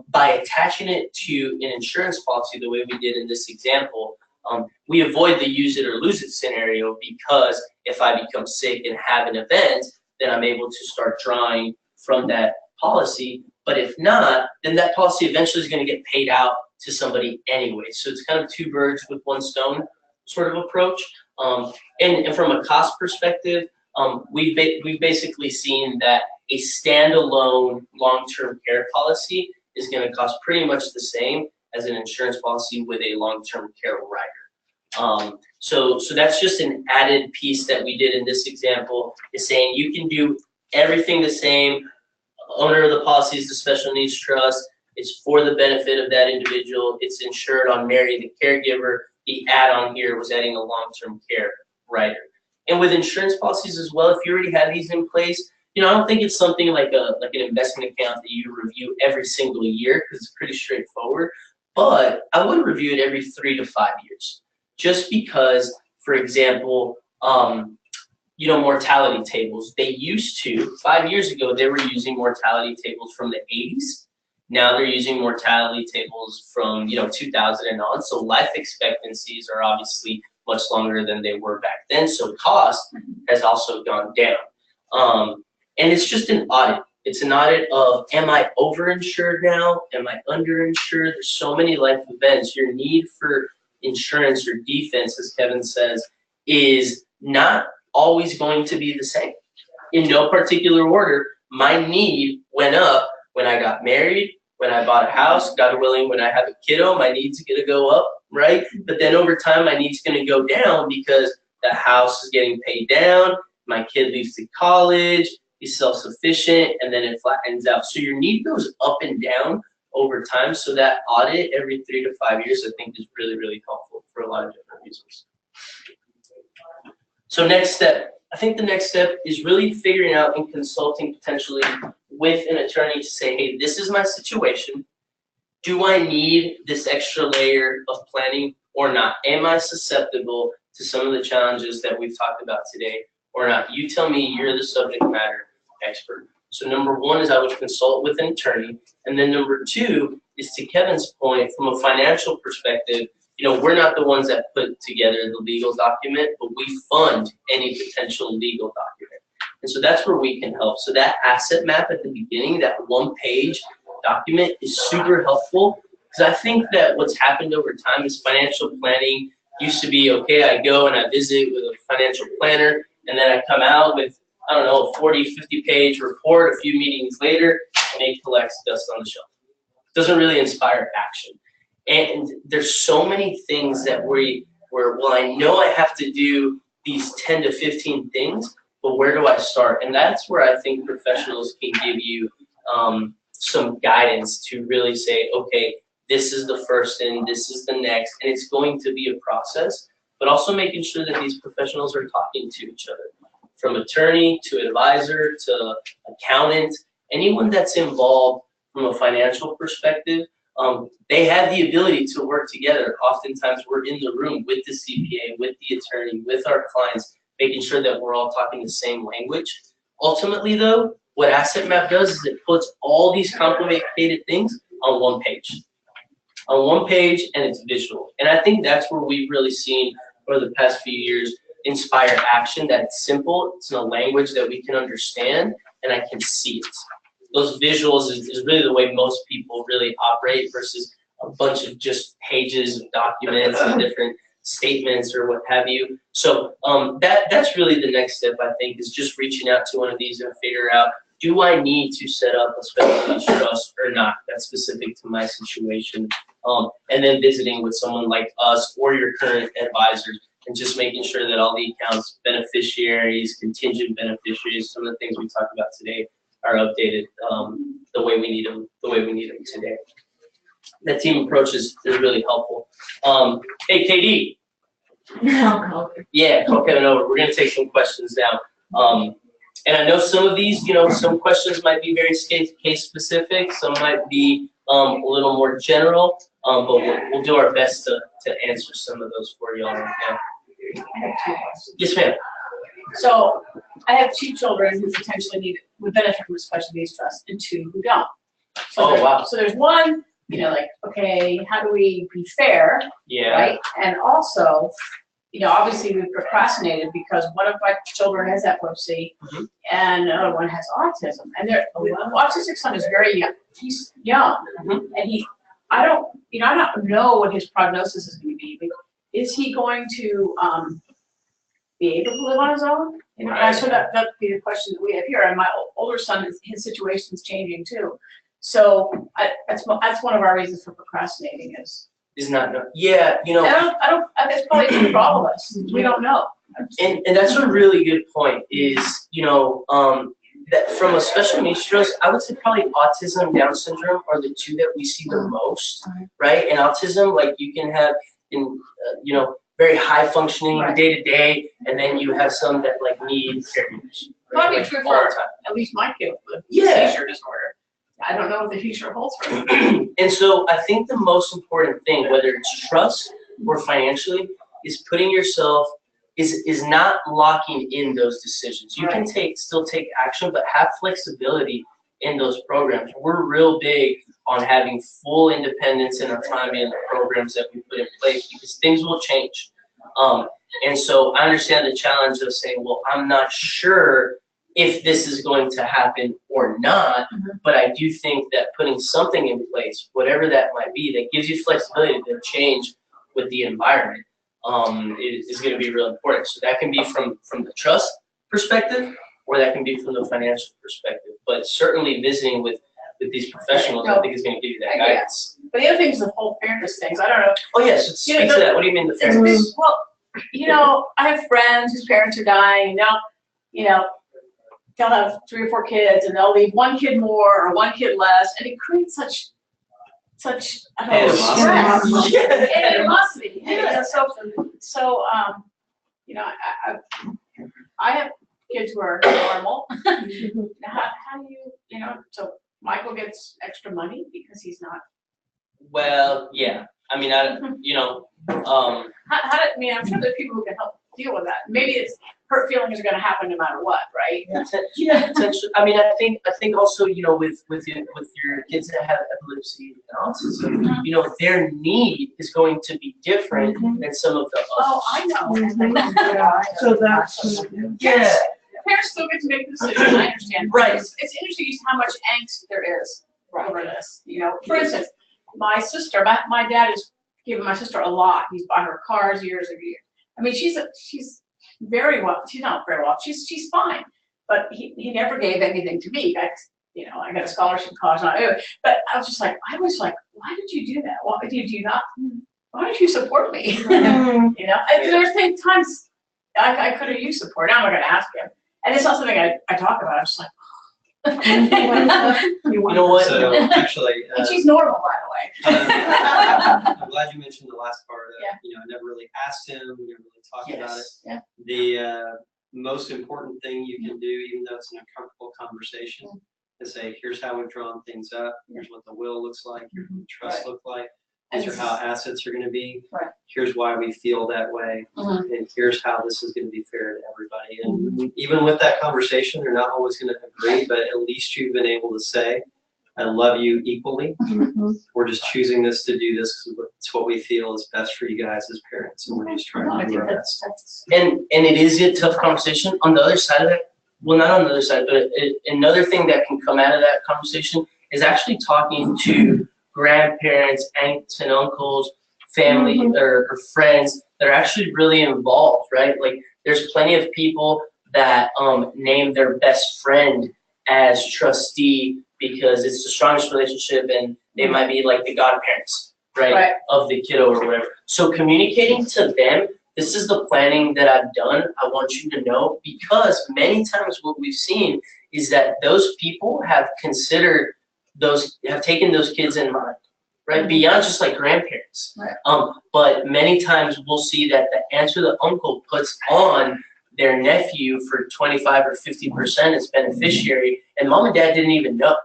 by attaching it to an insurance policy the way we did in this example, we avoid the use it or lose it scenario, because if I become sick and have an event, then I'm able to start drawing from that policy. But if not, then that policy eventually is going to get paid out to somebody anyway. So it's kind of two birds with one stone sort of approach. And from a cost perspective, we've basically seen that a standalone long-term care policy is going to cost pretty much the same as an insurance policy with a long-term care rider. So that's just an added piece that we did in this example, is saying you can do everything the same. Owner of the policy is the special needs trust. It's for the benefit of that individual. It's insured on Mary, the caregiver. The add-on here was adding a long-term care rider. And with insurance policies as well, if you already have these in place, I don't think it's something like an investment account that you review every single year, because it's pretty straightforward. But I would review it every 3 to 5 years, just because, for example, mortality tables. They used to, 5 years ago, they were using mortality tables from the 80s. Now they're using mortality tables from 2000 and on. So life expectancies are obviously much longer than they were back then. So cost has also gone down. And it's just an audit. It's an audit of, am I overinsured now? Am I underinsured? There's so many life events. Your need for insurance or defense, as Kevin says, is not always going to be the same. In no particular order, my need went up when I got married, when I bought a house, God willing, when I have a kiddo, my needs are going to go up, right? But then over time, my needs going to go down because the house is getting paid down, my kid leaves to college, he's self-sufficient, and then it flattens out. So your need goes up and down over time. So that audit every 3 to 5 years, I think, is really, really helpful for a lot of different reasons. So next step. I think the next step is really figuring out and consulting potentially with an attorney to say, hey, this is my situation. Do I need this extra layer of planning or not? Am I susceptible to some of the challenges that we've talked about today or not? You tell me, you're the subject matter expert. So number one is I would consult with an attorney. And then number two is, to Kevin's point, from a financial perspective, we're not the ones that put together the legal document, but we fund any potential legal document. And so that's where we can help. So that asset map at the beginning, that one-page document, is super helpful, because I think that what's happened over time is financial planning used to be, okay, I go and I visit with a financial planner, and then I come out with, I don't know, a 40, 50-page report a few meetings later, and it collects dust on the shelf. It doesn't really inspire action. And there's so many things that well, I know I have to do these 10 to 15 things, but where do I start? And that's where I think professionals can give you some guidance to really say, okay, this is the first thing, this is the next, and it's going to be a process, but also making sure that these professionals are talking to each other. From attorney to advisor to accountant, anyone that's involved from a financial perspective, they have the ability to work together. Oftentimes we're in the room with the CPA, with the attorney, with our clients, making sure that we're all talking the same language. Ultimately though, what Asset Map does is it puts all these complicated things on one page. On one page, and it's visual. And I think that's where we've really seen over the past few years inspire action, that it's simple, it's in a language that we can understand, and I can see it. Those visuals is really the way most people really operate versus a bunch of just pages of documents and different statements or what have you. So that's really the next step, I think, is just reaching out to one of these and figure out, do I need to set up a special needs trust or not? That's specific to my situation. And then visiting with someone like us or your current advisors and just making sure that all the accounts, beneficiaries, contingent beneficiaries, some of the things we talked about today are updated the way we need them today. That team approach is really helpful. Hey, KD. No. Yeah, call Kevin over. We're gonna take some questions now. And I know some of these, some questions might be very case specific, some might be a little more general, but we'll do our best to answer some of those for y'all right now. I have 2 questions. Yes, ma'am. So I have 2 children who potentially would benefit from a special needs trust and 2 who don't. So Wow. So there's one, okay, how do we be fair, Yeah. right? And also, obviously we procrastinated because one of my children has epilepsy and another one has autism. And the autistic son is very young. He's young, and I don't know what his prognosis is going to be. But is he going to be able to live on his own? Right. So that'd be the question that we have here. And my older son, his situation's changing too. So that's one of our reasons for procrastinating is not yeah, it's probably true for all of us. We don't know. And that's a really good point is, that from a special needs trust, I would say probably autism, Down syndrome are the 2 that we see the most, right? And autism, like you can have very high functioning day to day, and then you have some that like need caregivers. Probably true all for the time. at least my kid with Yeah. seizure disorder. I don't know what the future holds for him. And so I think the most important thing, whether it's trust or financially, is putting yourself, is not locking in those decisions. You can still take action, but have flexibility in those programs. We're real big on having full independence in autonomy in the programs that we put in place because things will change. And so I understand the challenge of saying, well, I'm not sure if this is going to happen or not, but I do think that putting something in place, whatever that might be, that gives you flexibility to change with the environment, is going to be real important. So that can be from the trust perspective, or that can be from the financial perspective. But certainly visiting with these professionals, I think is going to give you that guidance. But the other thing is the whole fairness things. I don't know. Oh yes, yeah, so speak to that. What do you mean the fairness? Well, I have friends whose parents are dying. They'll have 3 or 4 kids, and they'll leave 1 kid more or 1 kid less, and it creates such I don't know, stress and animosity. And I have kids who are normal. How do you, so Michael gets extra money because he's not. Well, yeah. I mean, I'm sure there's people who can help deal with that. Maybe it's hurt feelings are going to happen no matter what, right? Yeah, potentially. I mean, I think also, with your kids that have epilepsy and autism, their need is going to be different than some of the others. Oh, I know. So that's yeah. Parents still get to make the decision. I understand. Right. It's interesting how much angst there is over this. For instance, my sister, my dad has given my sister a lot. He's bought her cars years and years. I mean, she's very well. She's not very well. She's fine, but he never gave anything to me. I got a scholarship college. But I was just like, why did you do that? Why did you not? Why don't you support me? And there's times I could have used support. Now I'm not going to ask him, and it's not something I talk about. I'm just like. You know what? So actually, And she's normal, by the way. I'm glad you mentioned the last part. I never really asked him. We never really talked about it. Yeah. The most important thing you can do, even though it's an uncomfortable conversation, is say, here's how we've drawn things up. Here's what the will looks like. Here's what the trust look like. These are how assets are going to be. Right. Here's why we feel that way. And here's how this is going to be fair to everybody. And even with that conversation, they're not always going to agree, but at least you've been able to say, I love you equally. We're just choosing this to do this because it's what we feel is best for you guys as parents, and we're just trying to do our best. And it is a tough conversation. On the other side of that, well, not on the other side, but another thing that can come out of that conversation is actually talking to grandparents, aunts and uncles, family or friends that are actually really involved, right? Like there's plenty of people that name their best friend as trustee because it's the strongest relationship and they might be like the godparents, right, of the kiddo or whatever. So communicating to them, this is the planning that I've done. I want you to know, because many times what we've seen is that those people have considered have taken those kids in mind, right? Beyond just like grandparents. But many times we'll see that the aunt or the uncle puts on their nephew for 25 or 50% as beneficiary, and mom and dad didn't even know.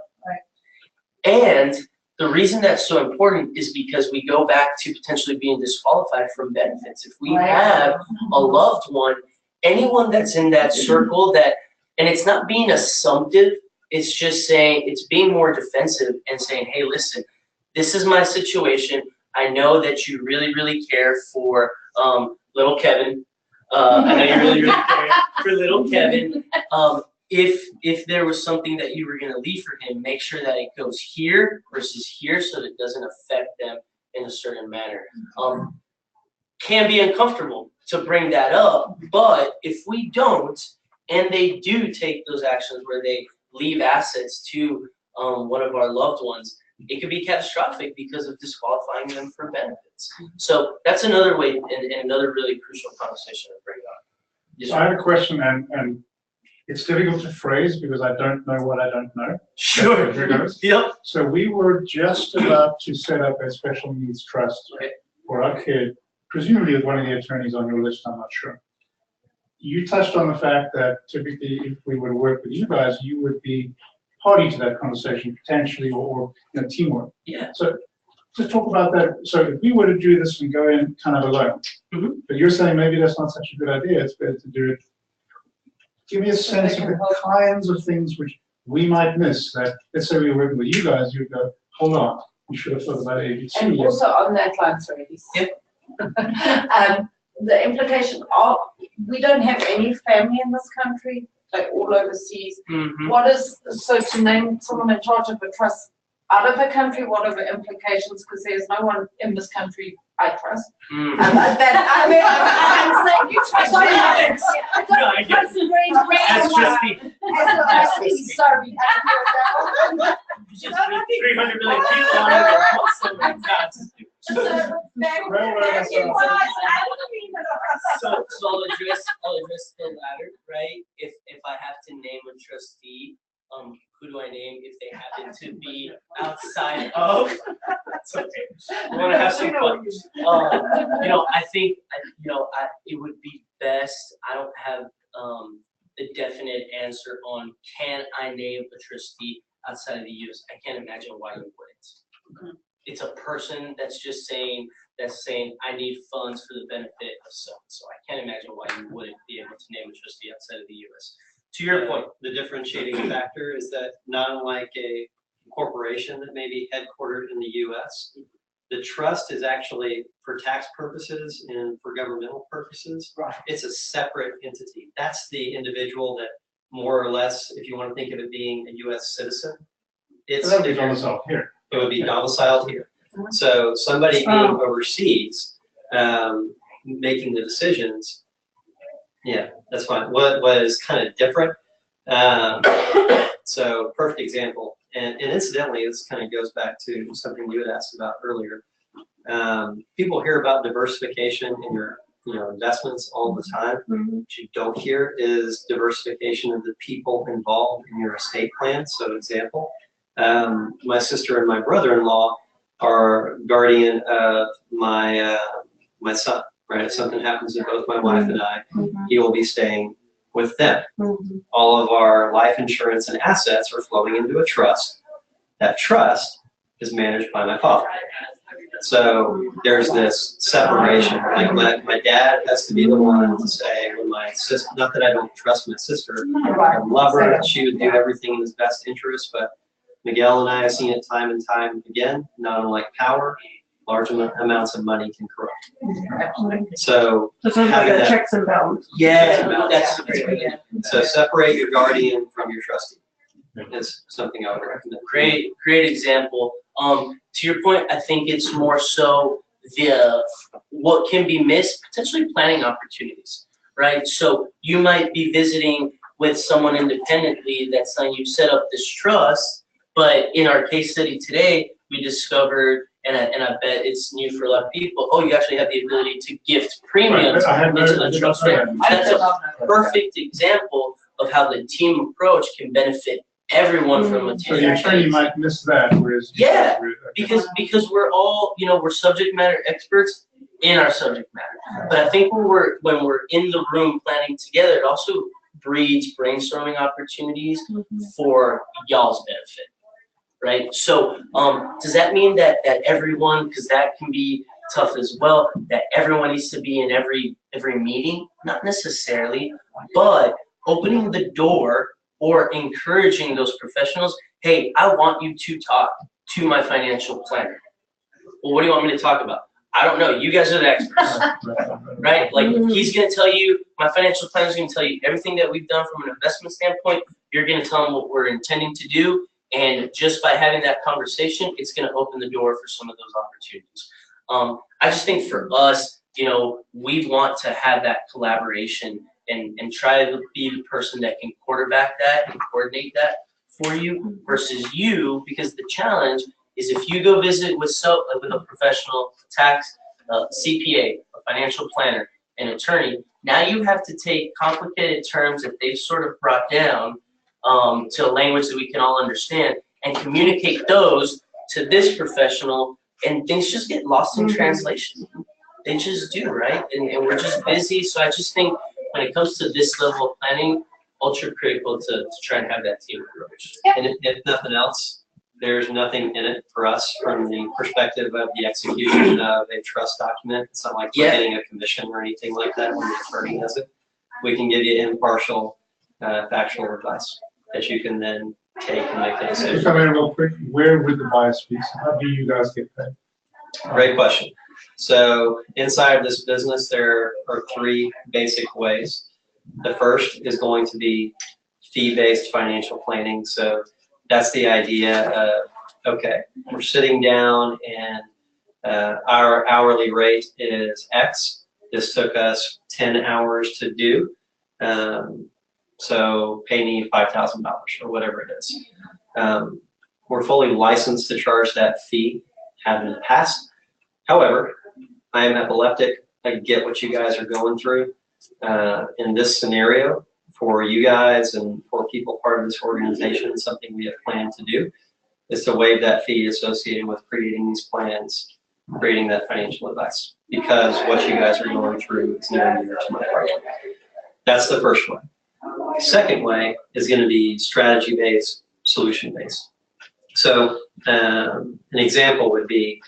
And the reason that's so important is because we go back to potentially being disqualified from benefits. If we have a loved one, anyone that's in that circle that, and it's not being assumptive, it's just saying, it's being more defensive and saying, hey, listen, this is my situation. I know that you really, really care for little Kevin. I know you really, really care for little Kevin. If there was something that you were going to leave for him, make sure that it goes here versus here so that it doesn't affect them in a certain manner. Can be uncomfortable to bring that up, but if we don't, and they do take those actions where they leave assets to one of our loved ones, it could be catastrophic because of disqualifying them for benefits. So that's another way and another really crucial conversation to bring up. Yes, so I have a question, and it's difficult to phrase because I don't know what I don't know. Sure. Yep. So we were just about to set up a special needs trust for our kid, presumably with one of the attorneys on your list, I'm not sure. You touched on the fact that typically if we were to work with you guys, you would be party to that conversation potentially, or teamwork. Yeah. So just talk about that. So if we were to do this and go in kind of alone, but you're saying maybe that's not such a good idea, it's better to do it. Give me a sense of the kinds of things which we might miss. That let's say we were working with you guys, you'd go, hold on, we should have thought about ABC. And also on that line, sorry, the implication of, we don't have any family in this country, like all overseas. What is, so to name someone in charge of a trust out of the country, what are the implications? Because there's no one in this country I trust. I'm saying you trust me. I don't trust the range. Sorry. 300 million people on it. So I'll address the latter, right? If I have to name a trustee, who do I name if they happen to be outside of? It's okay. I want to have some fun. I think it would be best. I don't have a definite answer on can I name a trustee outside of the U.S. I can't imagine why you wouldn't. It's a person that's just saying I need funds for the benefit of so. I can't imagine why you wouldn't be able to name a trustee outside of the U.S. To your point, the differentiating factor is that not unlike a corporation that may be headquartered in the U.S., the trust is actually for tax purposes and for governmental purposes. It's a separate entity. That's the individual that more or less, if you want to think of it being a U.S. citizen, it's so that would be domiciled here. It would be domiciled here. So somebody being overseas, making the decisions, yeah, that's fine. What is kind of different? So perfect example, and incidentally, this kind of goes back to something you had asked about earlier. People hear about diversification in your investments all the time. What you don't hear is diversification of the people involved in your estate plan. So example, my sister and my brother-in-law are guardian of my son. Right, if something happens to both my wife and I, he will be staying with them. All of our life insurance and assets are flowing into a trust. That trust is managed by my father. So there's this separation. Like my dad has to be the one to say, when my sister, not that I don't trust my sister, I love her, she would do everything in his best interest, but Miguel and I have seen it time and time again. Not unlike power, large amounts of money can corrupt. So This is like having a that, checks and balances. That's a great idea. so separate your guardian from your trustee. Is something I would recommend. Great example. To your point, I think it's more so what can be missed, potentially planning opportunities, right? So you might be visiting with someone independently that's saying you set up this trust, but in our case study today, we discovered, and I bet it's new for a lot of people, oh, you actually have the ability to gift premiums into the trust. That's a perfect example of how the team approach can benefit everyone from a So the attorney might miss that, whereas. Yeah, because we're all, we're subject matter experts in our subject matter. But I think when we're in the room planning together, it also breeds brainstorming opportunities for y'all's benefit, right? So does that mean that everyone, because that can be tough as well, that everyone needs to be in every meeting? Not necessarily, but opening the door or encouraging those professionals, hey, I want you to talk to my financial planner. Well, what do you want me to talk about? I don't know. You guys are the experts, right? Like he's going to tell you, my financial planner is going to tell you everything that we've done from an investment standpoint. You're going to tell them what we're intending to do. And just by having that conversation, it's going to open the door for some of those opportunities. I just think for us, we want to have that collaboration and try to be the person that can quarterback that and coordinate that for you versus you, because the challenge is if you go visit with a professional, tax, CPA, a financial planner, an attorney, now you have to take complicated terms that they've sort of brought down to a language that we can all understand and communicate those to this professional, and things just get lost in translation. They just do, right? And we're just busy, so I just think when it comes to this level of planning, ultra critical to try and have that team approach. And if nothing else, there's nothing in it for us from the perspective of the execution of a trust document. It's not like we're getting a commission or anything like that when the attorney does it. We can give you impartial, factual advice that you can then take and make the decision. Come in real quick, where would the bias be? So how do you guys get paid? Great question. So inside of this business, there are three basic ways. The first is going to be fee-based financial planning. So that's the idea of, okay, we're sitting down and our hourly rate is X. This took us 10 hours to do. So pay me $5,000 or whatever it is. We're fully licensed to charge that fee, have in the past. However, I am epileptic. I get what you guys are going through. In this scenario, for you guys and for people part of this organization, something we have planned to do is to waive that fee associated with creating these plans, creating that financial advice, because what you guys are going through is near and dear to my heart. That's the first way. Second way is going to be strategy-based, solution-based. So an example would be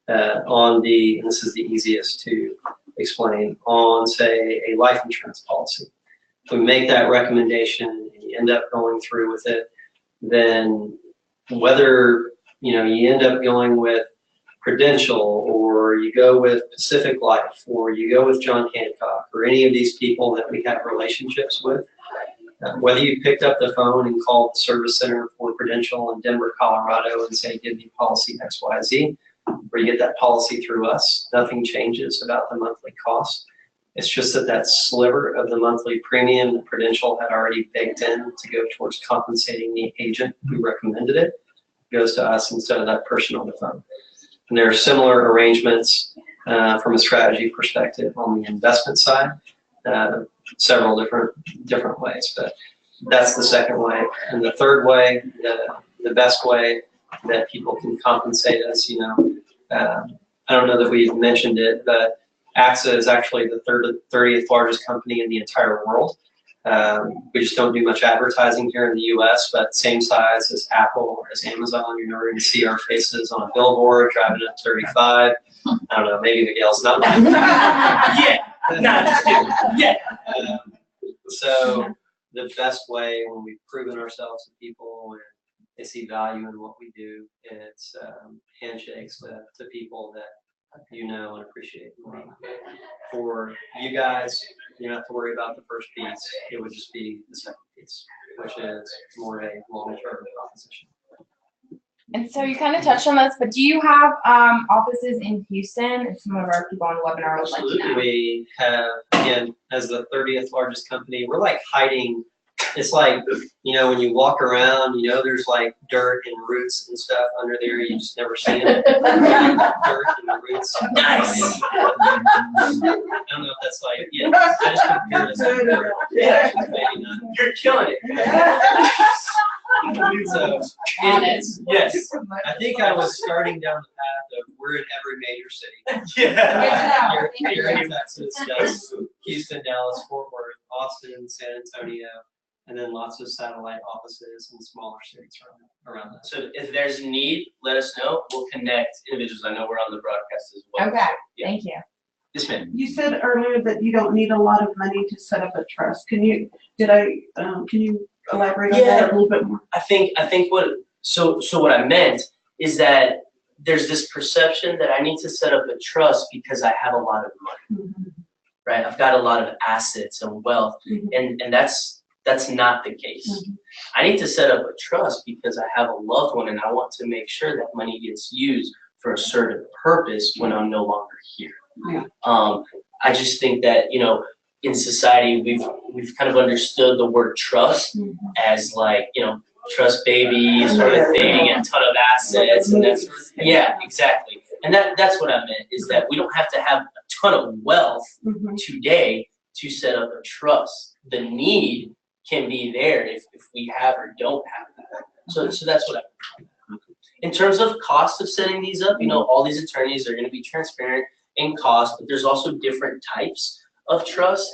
and this is the easiest to explain, on, say, a life insurance policy. If we make that recommendation and you end up going through with it, then whether you end up going with Prudential, or you go with Pacific Life, or you go with John Hancock, or any of these people that we have relationships with, whether you picked up the phone and called the service center for Prudential in Denver, Colorado, and say, give me policy XYZ, or you get that policy through us, nothing changes about the monthly cost. It's just that sliver of the monthly premium that Prudential had already baked in to go towards compensating the agent who recommended it goes to us instead of that person on the phone. And there are similar arrangements from a strategy perspective on the investment side, several different ways, but that's the second way. And the third way, the best way that people can compensate us, I don't know that we've mentioned it, but AXA is actually the 30th largest company in the entire world. We just don't do much advertising here in the US, but same size as Apple or as Amazon. You're never going to see our faces on a billboard driving up 35. I don't know, maybe Miguel's not like Yeah, not just kidding. Yeah. So the best way when we've proven ourselves to people They see value in what we do. It's handshakes to people that you know and appreciate. For you guys, you don't have to worry about the first piece. It would just be the second piece, which is more a long-term proposition. And so you kind of touched on this, but do you have offices in Houston? If some of our people on the webinar would like to know. We have, again, as the 30th largest company, we're like hiding. It's like, you know, when you walk around, you know, there's like dirt and roots and stuff under there. You just never see it. Dirt and roots. Nice. I don't know if that's like, yeah, I just compare this to dirt. Yeah, maybe not. You're killing it. So, Honest. Yes. I think I was starting down the path of we're in every major city. Yeah. Here in Texas, yes, Houston, Dallas, Fort Worth, Austin, San Antonio, and then lots of satellite offices in smaller cities around that. So if there's a need, let us know. We'll connect individuals. I know we're on the broadcast as well. Okay, So, yeah. thank you. Yes, ma'am. You said earlier that you don't need a lot of money to set up a trust. Can you elaborate on that a little bit more? I think so what I meant is that there's this perception that I need to set up a trust because I have a lot of money, right? I've got a lot of assets and wealth, and that's not the case. I need to set up a trust because I have a loved one and I want to make sure that money gets used for a certain purpose when I'm no longer here. Yeah. I just think that, you know, in society we've kind of understood the word trust as like, you know, trust baby sort of thing, and a ton of assets and that sort of thing. Yeah, exactly. And that's what I meant, is that we don't have to have a ton of wealth today to set up a trust. The need can be there if we have or don't have that. So that's what I meant. In terms of cost of setting these up, you know, all these attorneys are going to be transparent in cost, but there's also different types of trust.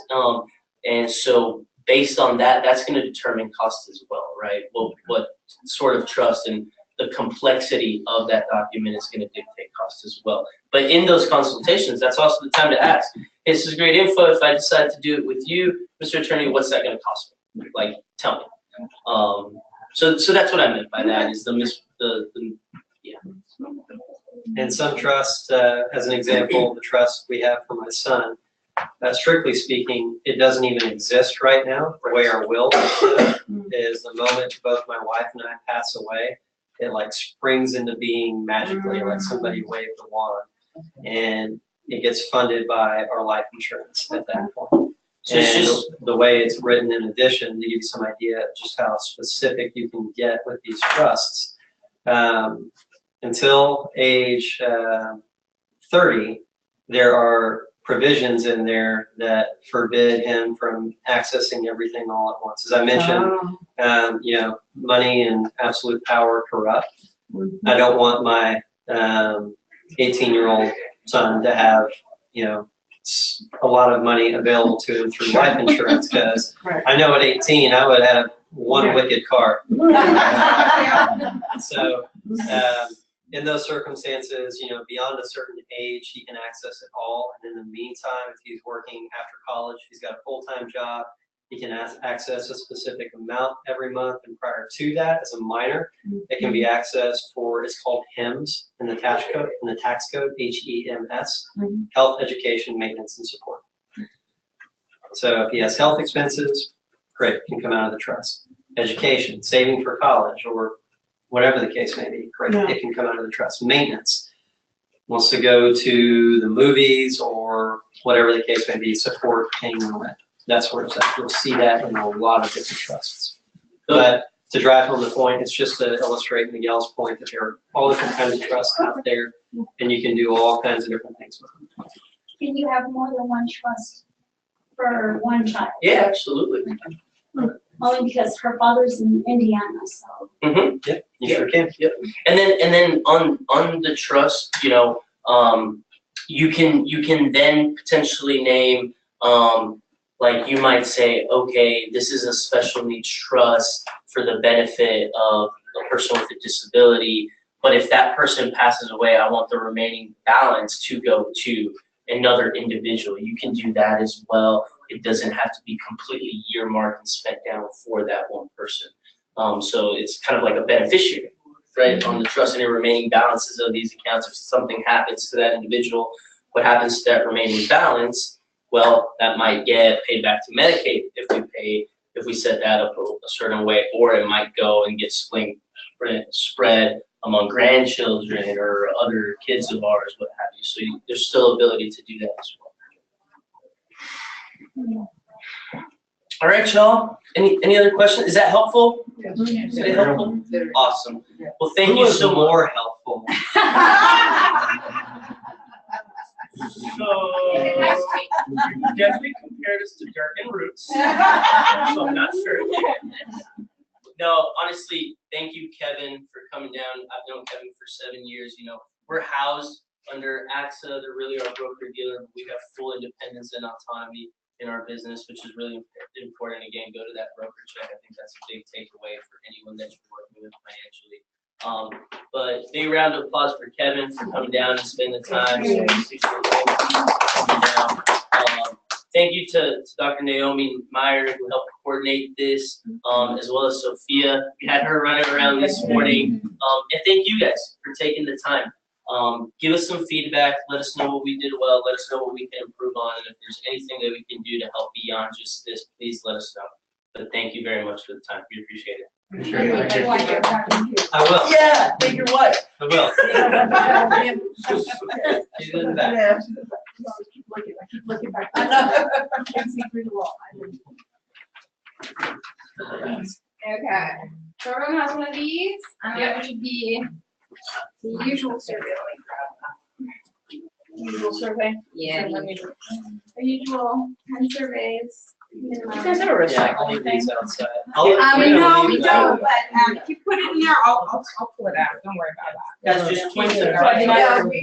And so based on that, that's going to determine cost as well, right? What sort of trust and the complexity of that document is going to dictate cost as well. But in those consultations, that's also the time to ask, hey, this is great info. If I decide to do it with you, Mr. Attorney, what's that going to cost me? Like, tell me. So that's what I meant by that, is yeah. And some trust, as an example, the trust we have for my son, strictly speaking, it doesn't even exist right now. The way our will is the moment both my wife and I pass away, it like springs into being magically, like somebody waved a wand, and it gets funded by our life insurance at that point. So And the way it's written in addition, to give you some idea of just how specific you can get with these trusts, until age 30, there are provisions in there that forbid him from accessing everything all at once. As I mentioned, you know, money and absolute power corrupt. I don't want my 18-year-old son to have, you know, a lot of money available to him through life insurance, because I know at 18 I would have one wicked car. So in those circumstances, you know, beyond a certain age, he can access it all. And in the meantime, if he's working after college, he's got a full-time job, he can access a specific amount every month. And prior to that, as a minor, it can be accessed for, it's called HEMS in the tax code, HEMS, health, education, maintenance, and support. So if he has health expenses, great, it can come out of the trust. Education, saving for college, or whatever the case may be, great, it can come out of the trust. Maintenance, wants to go to the movies or whatever the case may be, support paying the rent. That's where it's at. You'll see that in a lot of different trusts. But to drive home the point, it's just to illustrate Miguel's point that there are all different kinds of trusts out there, and you can do all kinds of different things with them. Can you have more than one trust for one child? Yeah, absolutely. Only because her father's in Indiana, so. Yep, you sure can. Yep. And then on the trust, you know, you can then potentially name, like you might say, okay, this is a special needs trust for the benefit of a person with a disability. But if that person passes away, I want the remaining balance to go to another individual. You can do that as well. It doesn't have to be completely earmarked and spent down for that one person. So it's kind of like a beneficiary, right, on the trust and the remaining balances of these accounts. If something happens to that individual, what happens to that remaining balance? Well, that might get paid back to Medicaid if we set that up a certain way, or it might go and get spread among grandchildren or other kids of ours, what have you. So there's still ability to do that as well. All right, y'all. Any other questions? Is that helpful? Is that helpful? Awesome. Well, thank you so much. More helpful. So, you definitely compared us to Dirk and Roots, so I'm not sure. No, honestly, thank you, Kevin, for coming down. I've known Kevin for 7 years. You know, we're housed under AXA. They're really our broker-dealer, but we have full independence and autonomy in our business, which is really important. Again, go to that broker check. I think that's a big takeaway for anyone that you're working with financially. But big round of applause for Kevin for coming down and spending the time. Thank you to Dr. Naomi Meyer, who helped coordinate this, as well as Sophia. We had her running around this morning. And thank you guys for taking the time. Give us some feedback. Let us know what we did well. Let us know what we can improve on. And if there's anything that we can do to help beyond just this, please let us know. But thank you very much for the time. We appreciate it. I will. Yeah, thank your wife. I will. She's in the back. I keep looking back. I can't see through the wall. Okay. So everyone has one of these, and it should be the usual survey. Usual survey. Yeah. The usual 10 surveys. You guys have a Yeah, I'll recycling leave thing? these outside. No, we don't, but if you put it in there, I'll pull it out. Don't worry about that. That's just twins that Yeah. are.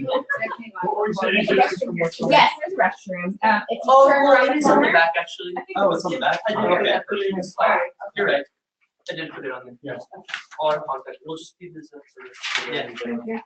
Yes, there's restrooms. If you Oh, turn well, around it the is on the corner. back, actually. Oh, it's on the back? I did Okay. put it in the slide. You're right. I did put it on there. Yeah. All our contact. We'll just leave this up for. Yeah. Okay.